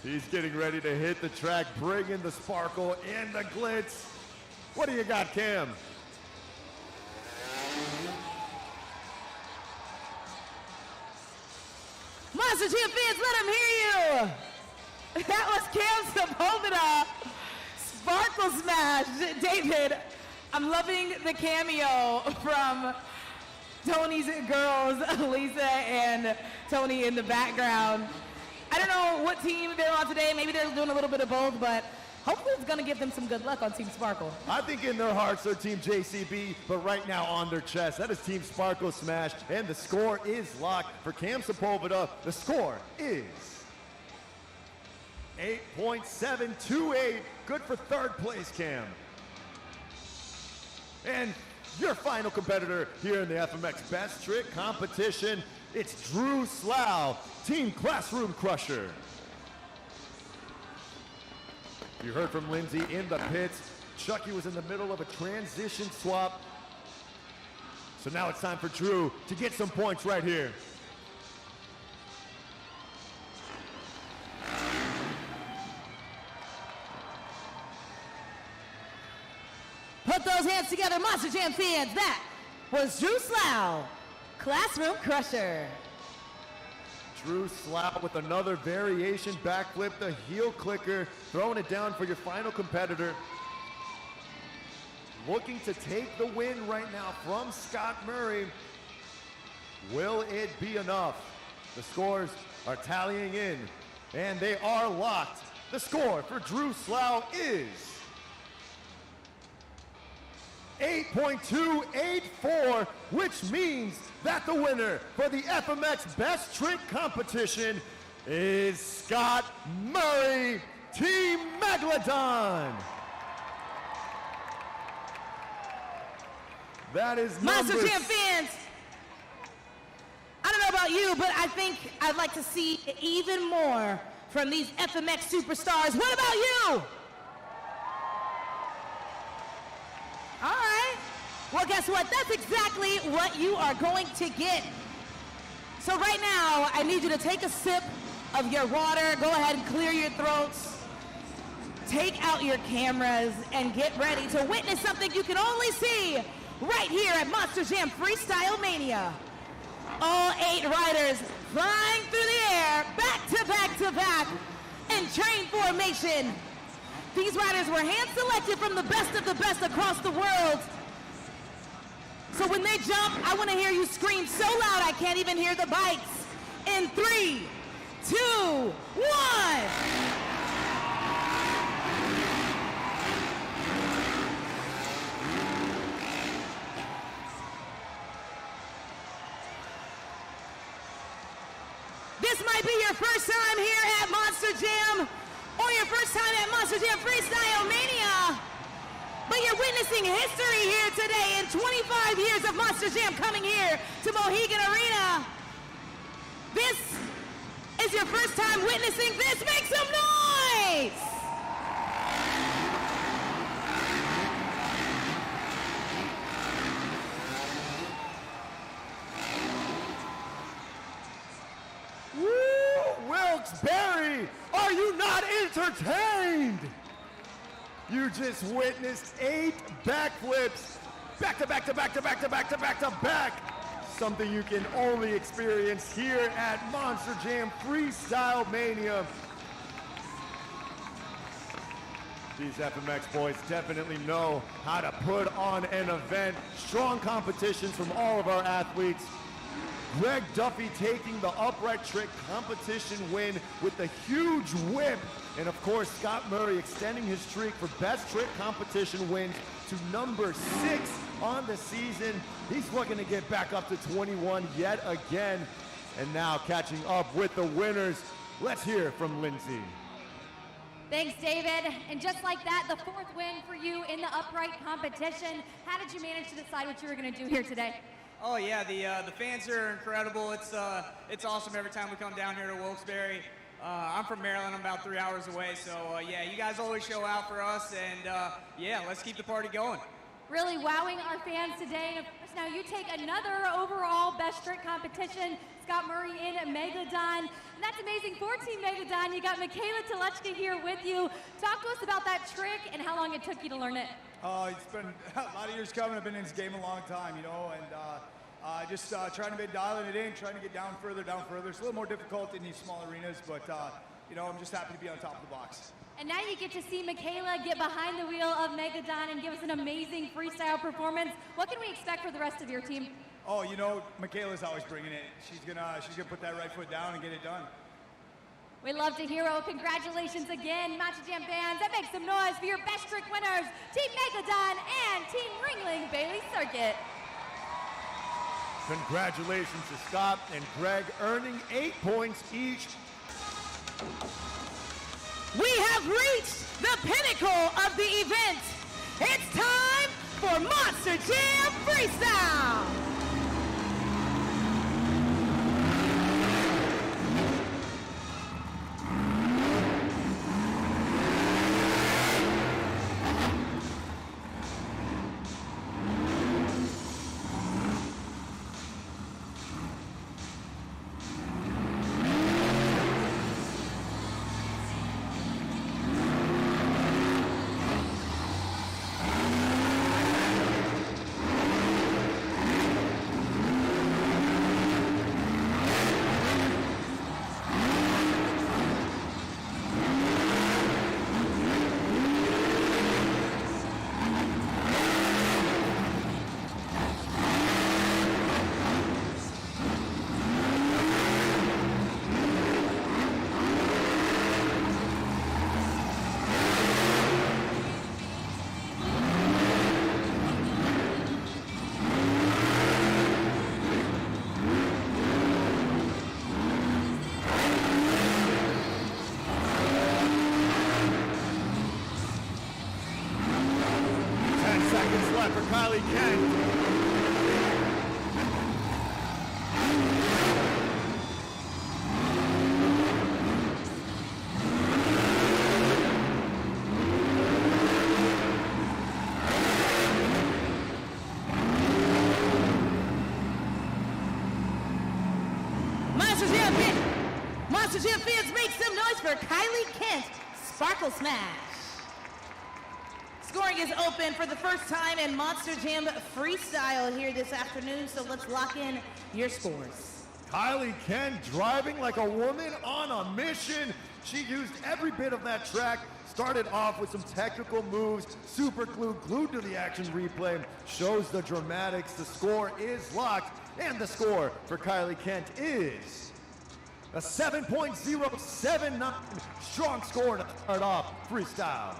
He's getting ready to hit the track, bring in the sparkle and the glitz. What do you got, Cam? Monster Jam fans, let him hear you. That was Cam Sepulveda, Sparkle Smash. David, I'm loving the cameo from Tony's girls, Lisa and Tony in the background. I don't know what team they're on today. Maybe they're doing a little bit of both, but hopefully it's going to give them some good luck on Team Sparkle. I think in their hearts they're Team JCB, but right now on their chest, that is Team Sparkle Smash, and the score is locked for Cam Sepulveda. The score is 8.728. Good for 3rd place, Cam. And your final competitor here in the FMX Best Trick competition, it's Drew Slough, Team Classroom Crusher. You heard from Lindsay in the pits. Chucky was in the middle of a transition swap. So now it's time for Drew to get some points right here. Put those hands together, Monster Jam fans. That was Drew Slough, Classroom Crusher. Drew Slough with another variation backflip, the heel clicker, throwing it down for your final competitor. Looking to take the win right now from Scott Murray. Will it be enough? The scores are tallying in, and they are locked. The score for Drew Slough is 8.284, which means that the winner for the FMX Best Trick competition is Scott Murray, Team Megalodon. That is Monster Jam fans, I don't know about you, but I think I'd like to see even more from these FMX superstars. What about you? All right. Well, guess what? That's exactly what you are going to get. So right now, I need you to take a sip of your water. Go ahead and clear your throats. Take out your cameras and get ready to witness something you can only see right here at Monster Jam Freestyle Mania. All 8 riders flying through the air, back to back to back, in train formation. These riders were hand-selected from the best of the best across the world. So when they jump, I want to hear you scream so loud I can't even hear the bikes. in 3, 2, 1. This might be your first time here at Monster Jam or your first time at Monster Jam Freestyle Mania, but you're witnessing history here today in 25 years of Monster Jam coming here to Mohegan Arena. This is your first time witnessing this. Make some noise! Wilks-Barre, are you not entertained? You just witnessed 8 backflips, back to back to back to back to back to back to back. Something you can only experience here at Monster Jam Freestyle Mania. These FMX boys definitely know how to put on an event. Strong competitions from all of our athletes. Greg Duffy taking the upright trick competition win with the huge whip. And of course, Scott Murray extending his streak for best trick competition wins to number 6 on the season. He's looking to get back up to 21 yet again. And now catching up with the winners. Let's hear from Lindsay. Thanks, David. And just like that, the 4th win for you in the upright competition. How did you manage to decide what you were going to do here today? Oh yeah, the fans are incredible. It's awesome every time we come down here to Wilkes-Barre. I'm from Maryland. I'm about 3 hours away. So yeah, you guys always show out for us, and yeah, let's keep the party going. Really wowing our fans today. And of course, now you take another overall best trick competition. Scott Murray in Megalodon. And that's amazing. For Team Megalodon, you got Michaela Telechka here with you. Talk to us about that trick and how long it took you to learn it. It's been a lot of years coming. I've been in this game a long time, you know, and just trying to be dialing it in, trying to get down further. It's a little more difficult in these small arenas, but, you know, I'm just happy to be on top of the box. And now you get to see Michaela get behind the wheel of Megalodon and give us an amazing freestyle performance. What can we expect for the rest of your team? Oh, you know, Michaela's always bringing it. She's gonna put that right foot down and get it done. We love to hear it. Congratulations again, Monster Jam fans. That makes some noise for your best trick winners, Team Megalodon and Team Ringling Bailey Circuit. Congratulations to Scott and Greg, earning 8 points each. We have reached the pinnacle of the event. It's time for Monster Jam Freestyle. For Kylie Kent. Monster Jam fans, make some noise for Kylie Kent, Sparkle Smash. Scoring is open for the first time in Monster Jam Freestyle here this afternoon, so let's lock in your scores. Kylie Kent driving like a woman on a mission. She used every bit of that track, started off with some technical moves, super glued to the action replay, shows the dramatics. The score is locked, and the score for Kylie Kent is A 7.079 strong score to start off freestyle.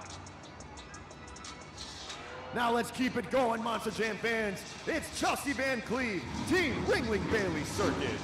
Now let's keep it going, Monster Jam fans. It's Chelsea Van Cleve, Team Ringling Bailey Circuit.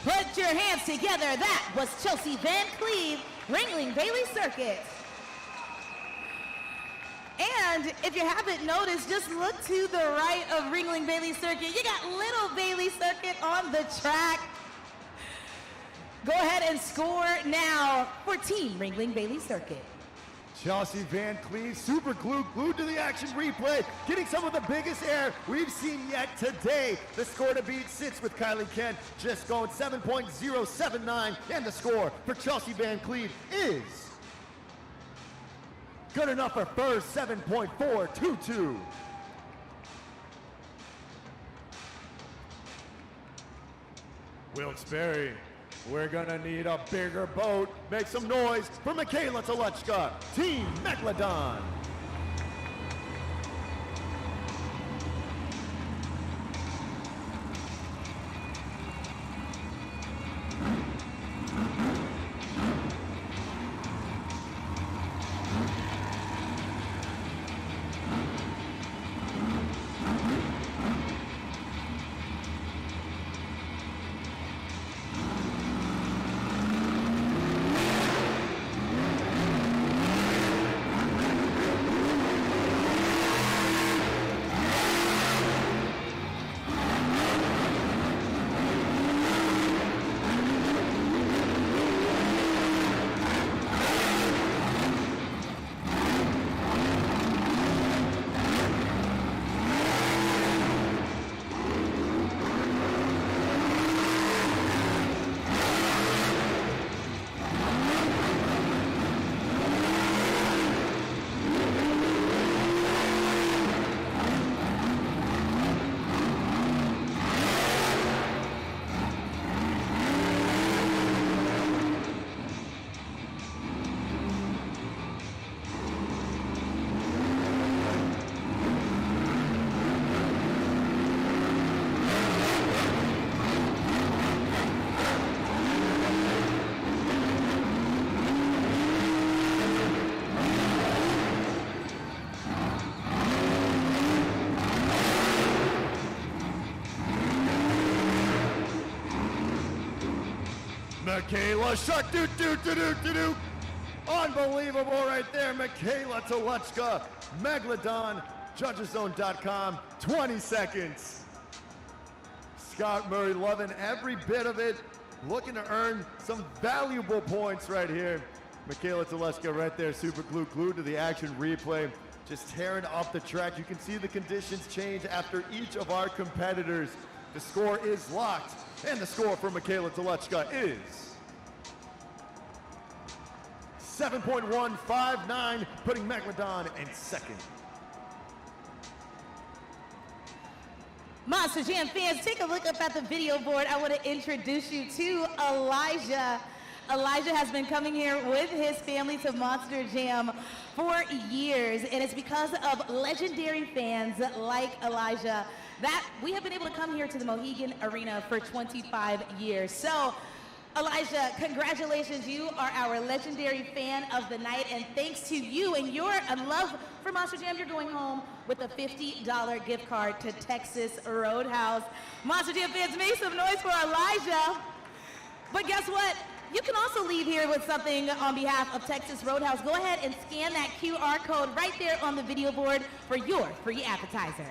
Put your hands together. That was Chelsea Van Cleve, Ringling Bailey Circuit. And if you haven't noticed, just look to the right of Ringling Bailey Circuit. You got Little Bailey Circuit on the track. Go ahead and score now for Team Ringling Bailey Circuit. Chelsea Van Cleve, super glued to the action replay, getting some of the biggest air we've seen yet today. The score to beat sits with Kylie Kent, just going 7.079, and the score for Chelsea Van Cleve is good enough for first, 7.422. Wilks-Barre, we're gonna need a bigger boat. Make some noise for Michaela Toluchka, Team Megalodon. Michaela Shark, do. Unbelievable right there, Michaela Toluchka, Megalodon, judgeszone.com, 20 seconds. Scott Murray loving every bit of it, looking to earn some valuable points right here. Michaela Toluchka right there, super glued to the action replay, just tearing up the track. You can see the conditions change after each of our competitors. The score is locked, and the score for Michaela Toluchka is 7.159, putting Megalodon in second. Monster Jam fans, take a look up at the video board. I want to introduce you to Elijah. Elijah has been coming here with his family to Monster Jam for years, and it's because of legendary fans like Elijah that we have been able to come here to the Mohegan Arena for 25 years. So, Elijah, congratulations. You are our legendary fan of the night, and thanks to you and your love for Monster Jam, you're going home with a $50 gift card to Texas Roadhouse. Monster Jam fans, make some noise for Elijah. But guess what? You can also leave here with something on behalf of Texas Roadhouse. Go ahead and scan that QR code right there on the video board for your free appetizer.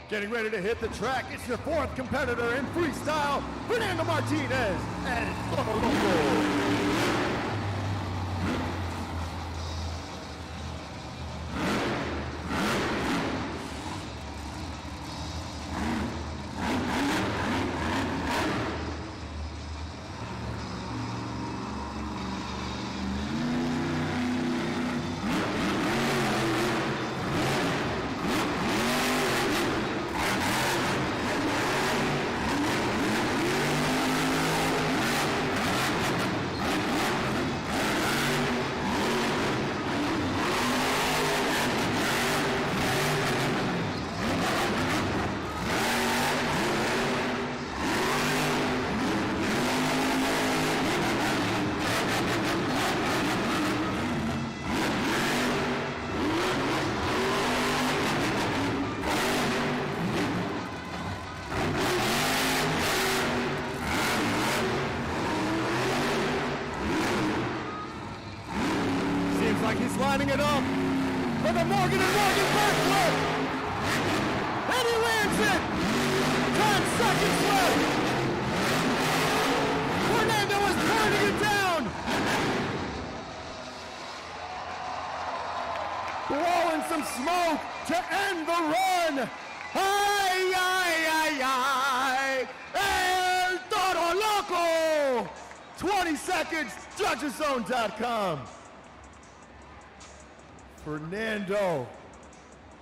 Getting ready to hit the track, it's your fourth competitor in freestyle, Fernando Martinez and Toro Loco. He's lining it up for the Morgan & Morgan backflip. And he lands it. 10 seconds left. Fernando is turning it down. Blowing some smoke to end the run. Ay, ay, ay, ay. El Toro Loco. 20 seconds, judgeszone.com. Fernando,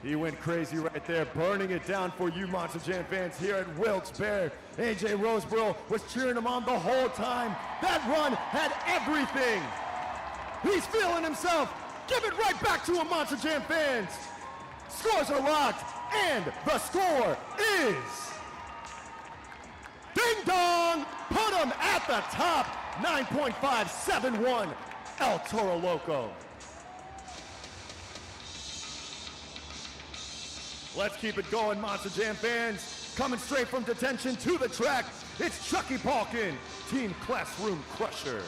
he went crazy right there, burning it down for you Monster Jam fans here at Wilks-Barre. AJ Roseborough was cheering him on the whole time. That run had everything. He's feeling himself. Give it right back to him, Monster Jam fans. Scores are locked, and the score is... Ding dong! Put him at the top. 9.571, El Toro Loco. Let's keep it going, Monster Jam fans. Coming straight from detention to the track, it's Chucky Palkin, Team Classroom Crusher.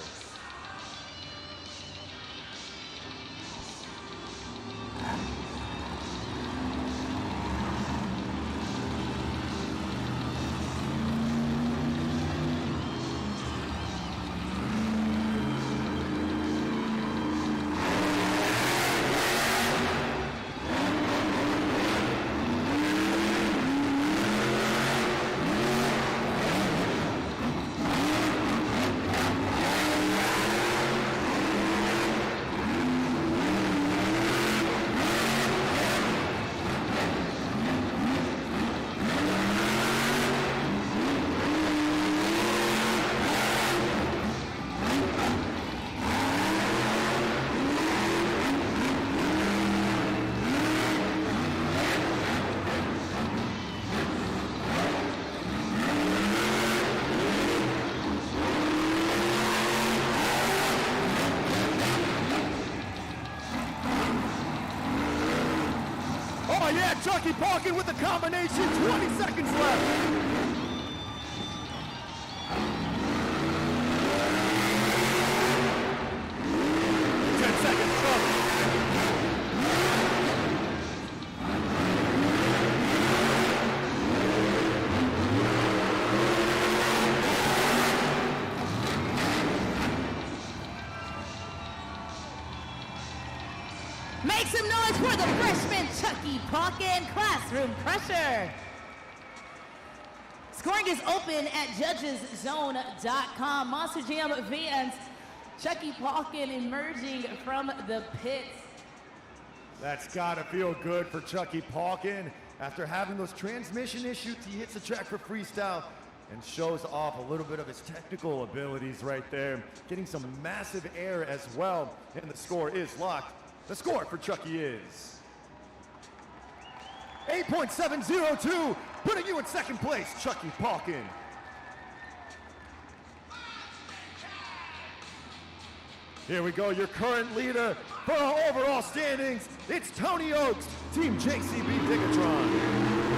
Yeah, Chucky Palkin with the combination, 20 seconds left. Make some noise for the freshman Chucky Palkin, Classroom Crusher. Scoring is open at judgeszone.com. Monster Jam fans, Chucky Palkin emerging from the pits. That's gotta feel good for Chucky Palkin. After having those transmission issues, he hits the track for Freestyle and shows off a little bit of his technical abilities right there. Getting some massive air as well, and the score is locked. The score for Chucky is 8.702, putting you in second place, Chucky Palkin. Here we go, your current leader for our overall standings. It's Tony Oaks, Team JCB Digatron.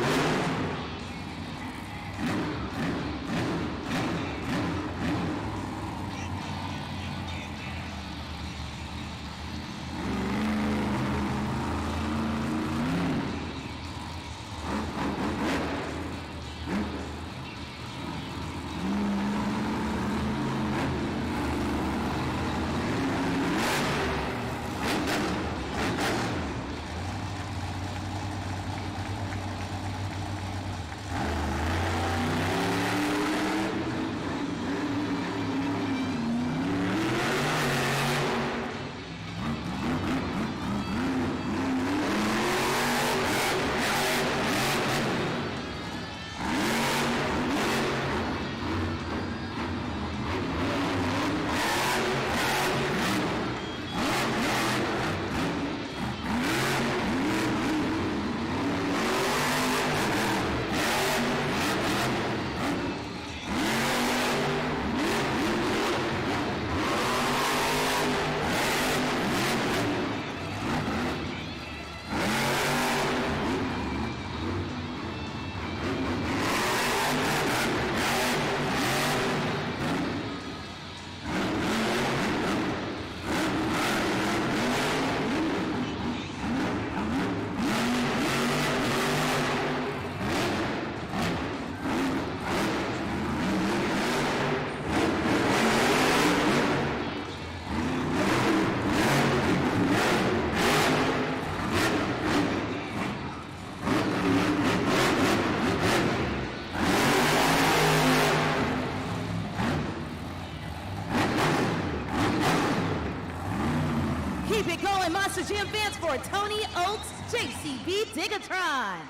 Keep it going, Monster Jam fans, for Tony Oaks, JCB Digatron.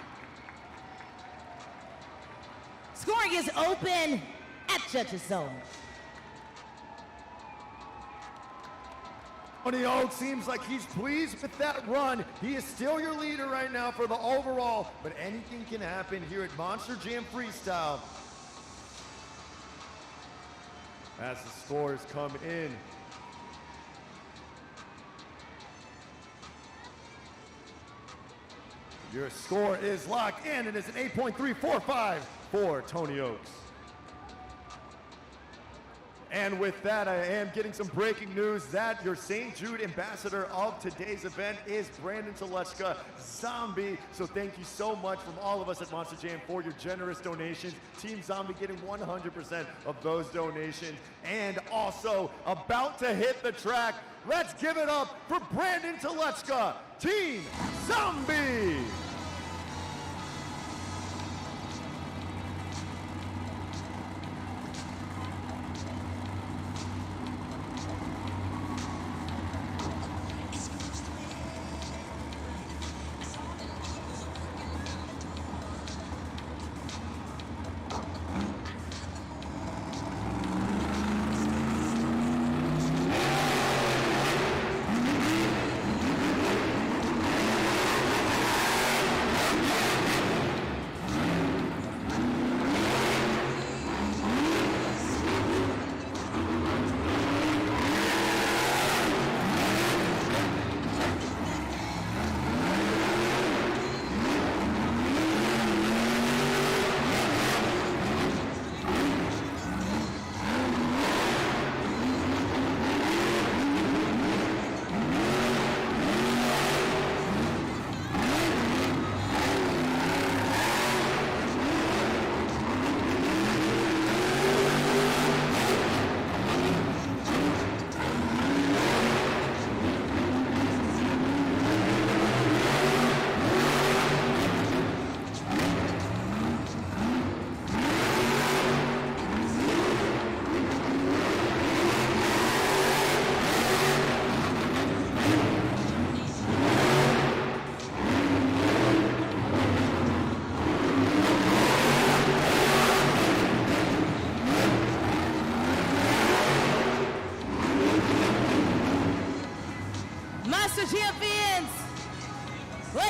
Scoring is open at Judges Zone. Tony Oaks seems like he's pleased with that run. He is still your leader right now for the overall, but anything can happen here at Monster Jam Freestyle. As the scores come in. Your score is locked in. It is an 8.345 for Tony Oaks. And with that, I am getting some breaking news that your St. Jude ambassador of today's event is Brandon Telechka, Zombie. So thank you so much from all of us at Monster Jam for your generous donations. Team Zombie getting 100% of those donations. And also about to hit the track, let's give it up for Brandon Telechka, Team Zombie.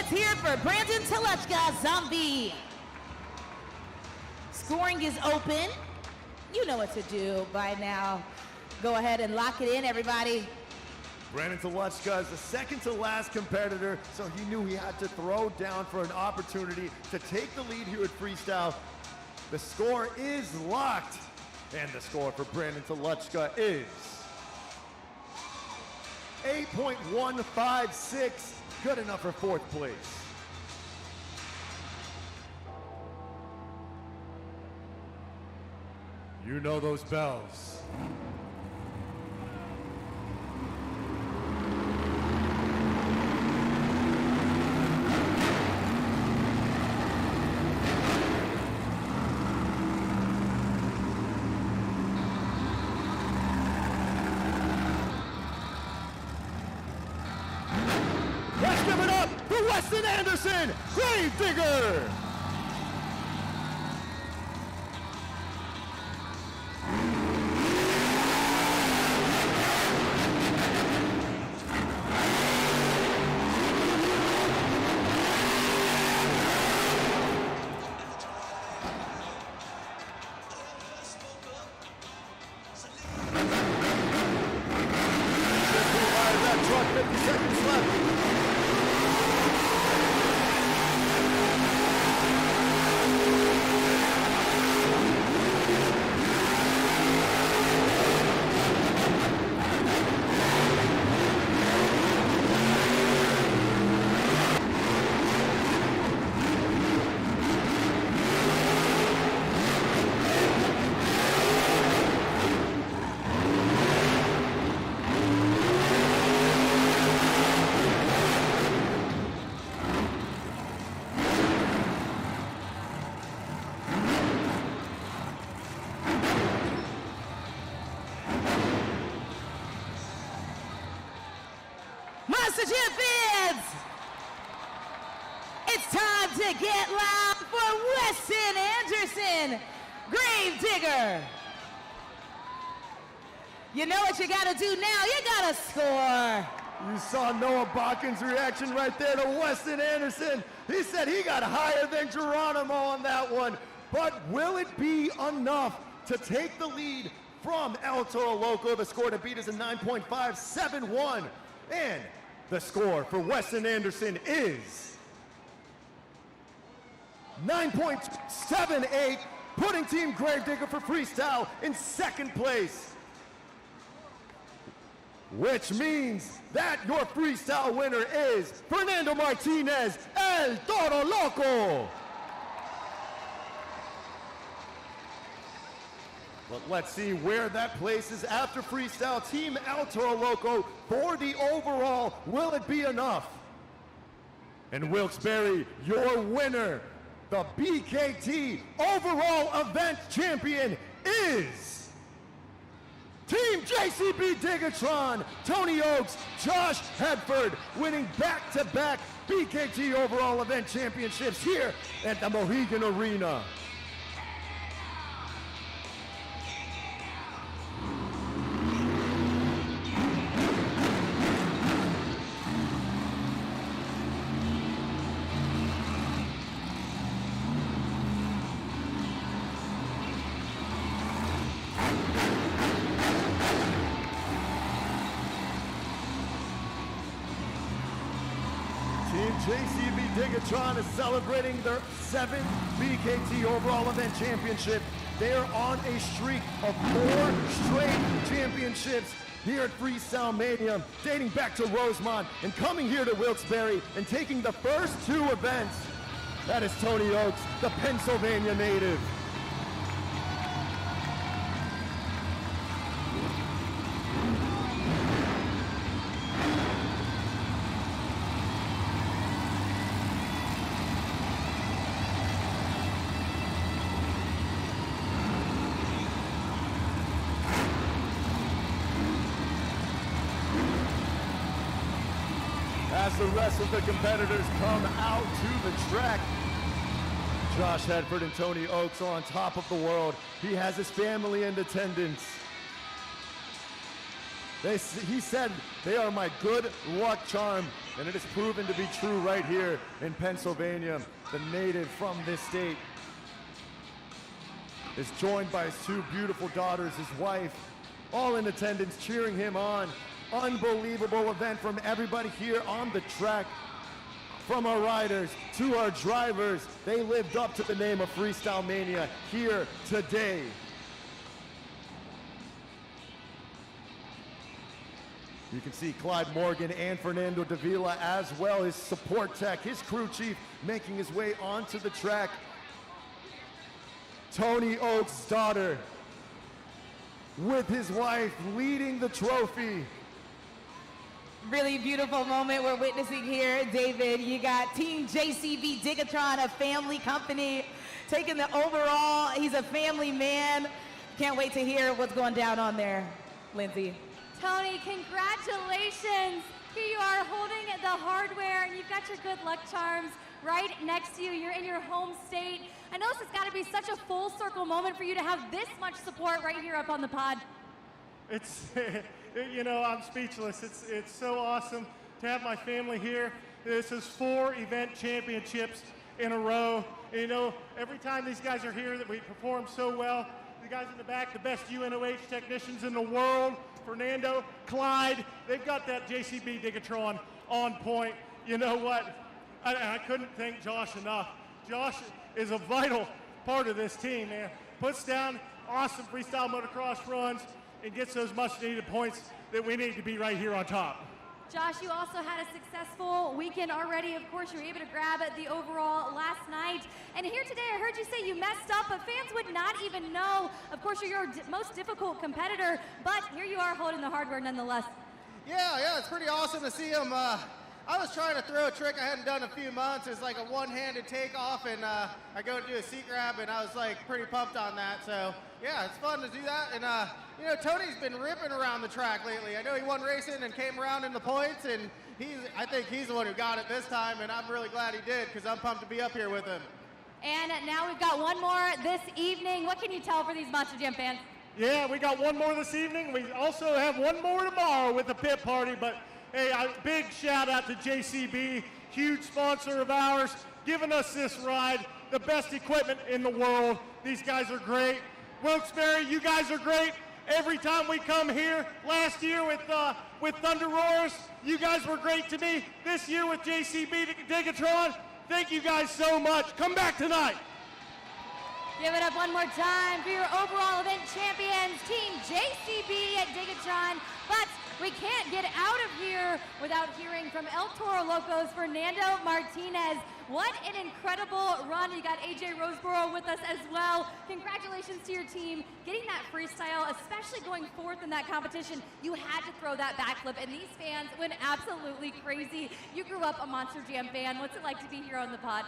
let's hear it for Brandon Telechka Zombie. Scoring is open. You know what to do by now. Go ahead and lock it in, everybody. Brandon Telechka is the second to last competitor, so he knew he had to throw down for an opportunity to take the lead here at Freestyle. The score is locked, and the score for Brandon Telechka is 8.156, good enough for fourth place. You know those bells. Let's give it up for Weston Anderson, Gravedigger. That truck, 50 seconds left. Monster Jam fans, it's time to get loud for Weston Anderson, Gravedigger. You know what you gotta do now, you gotta score. You saw Noah Bakken's reaction right there to Weston Anderson. He said he got higher than Geronimo on that one. But will it be enough to take the lead from El Toro Loco? The score to beat is a 9.571. And the score for Weston Anderson is 9.78, putting Team Gravedigger for Freestyle in second place. Which means that your Freestyle winner is Fernando Martinez, El Toro Loco. But let's see where that places after Freestyle. Team El Toro Loco for the overall. Will it be enough? And Wilks-Barre, your winner, the BKT overall event champion is Team JCB Digatron, Tony Oaks, Josh Hedford, winning back-to-back BKT overall event championships here at the Mohegan Arena. Team JCB Digatron is celebrating their 7th BKT overall event championship. They are on a streak of 4 straight championships here at Freestyle Mania, dating back to Rosemont and coming here to Wilkes-Barre and taking the first 2 events. That is Tony Oaks, the Pennsylvania native. As the rest of the competitors come out to the track, Josh Hedford and Tony Oaks are on top of the world. He has his family in attendance. He said they are my good luck charm, and it is proven to be true right here in Pennsylvania. The native from this state is joined by his two beautiful daughters, his wife, all in attendance cheering him on. Unbelievable event from everybody here on the track. From our riders to our drivers, they lived up to the name of Freestyle Mania here today. You can see Clyde Morgan and Fernando Davila as well, his support tech, his crew chief, making his way onto the track. Tony Oak's daughter with his wife leading the trophy. Really beautiful moment we're witnessing here, David. You got Team JCB Digatron, a family company, taking the overall. He's a family man. Can't wait to hear what's going down on there, Lindsay. Tony, congratulations. Here you are holding the hardware, and you've got your good luck charms right next to you. You're in your home state. I know this has got to be such a full circle moment for you to have this much support right here up on the pod. It's, you know, I'm speechless. It's so awesome to have my family here. This is 4 event championships in a row. And, you know, every time these guys are here that we perform so well. The guys in the back, the best UNOH technicians in the world. Fernando, Clyde, they've got that JCB Digatron on point. You know what? I couldn't thank Josh enough. Josh is a vital part of this team, man. Puts down awesome freestyle motocross runs and gets those much-needed points that we need to be right here on top. Josh, you also had a successful weekend already. Of course, you were able to grab the overall last night. And here today, I heard you say you messed up, but fans would not even know. Of course, you're your most difficult competitor, but here you are holding the hardware nonetheless. Yeah, it's pretty awesome to see him. I was trying to throw a trick I hadn't done in a few months. It's like a one-handed takeoff, and I go to do a seat grab, and I was like pretty pumped on that. So yeah, it's fun to do that. And you know, Tony's been ripping around the track lately. I know he won racing and came around in the points, and I think he's the one who got it this time, and I'm really glad he did because I'm pumped to be up here with him. And now we've got one more this evening. What can you tell for these Monster Jam fans? Yeah, we got one more this evening. We also have one more tomorrow with the pit party, but hey, a big shout out to JCB, huge sponsor of ours, giving us this ride, the best equipment in the world. These guys are great. Wilks-Barre, you guys are great. Every time we come here, last year with Thunder Roars, you guys were great to me. This year with JCB Digatron, thank you guys so much. Come back tonight. Give it up one more time for your overall event champions, Team JCB at Digatron. But we can't get out of here without hearing from El Toro Loco's Fernando Martinez. What an incredible run. You got AJ Roseborough with us as well. Congratulations to your team getting that freestyle, especially going fourth in that competition. You had to throw that backflip, and these fans went absolutely crazy. You grew up a Monster Jam fan. What's it like to be here on the pod?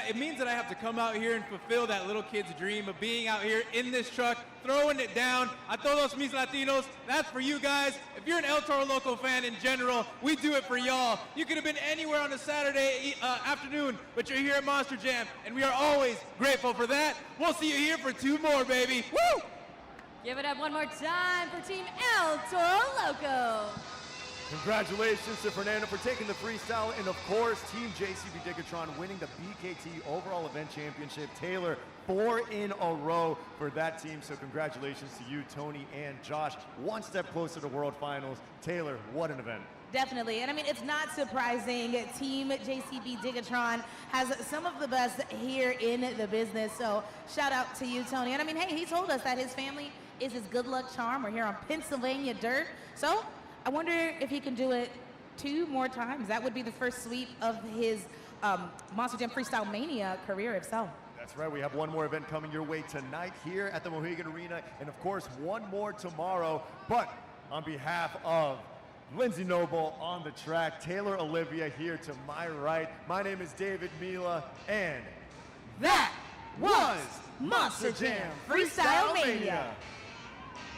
It means that I have to come out here and fulfill that little kid's dream of being out here in this truck, throwing it down. A todos mis Latinos, that's for you guys. If you're an El Toro Loco fan in general, we do it for y'all. You could have been anywhere on a Saturday afternoon, but you're here at Monster Jam, and we are always grateful for that. We'll see you here for 2 more, baby. Woo! Give it up one more time for Team El Toro Loco. Congratulations to Fernando for taking the freestyle, and of course, Team JCB Digatron winning the BKT Overall Event Championship. Taylor, 4 in a row for that team, so congratulations to you, Tony and Josh. One step closer to World Finals. Taylor, what an event. Definitely, and I mean, it's not surprising. Team JCB Digatron has some of the best here in the business, so shout out to you, Tony. And I mean, hey, he told us that his family is his good luck charm. We're here on Pennsylvania dirt, so I wonder if he can do it 2 more times. That would be the first sweep of his Monster Jam Freestyle Mania career, if so. That's right. We have one more event coming your way tonight here at the Mohegan Arena, and of course, one more tomorrow. But on behalf of Lindsay Noble on the track, Taylor Olivia here to my right. My name is David Mila, and that was Monster Jam Freestyle Mania.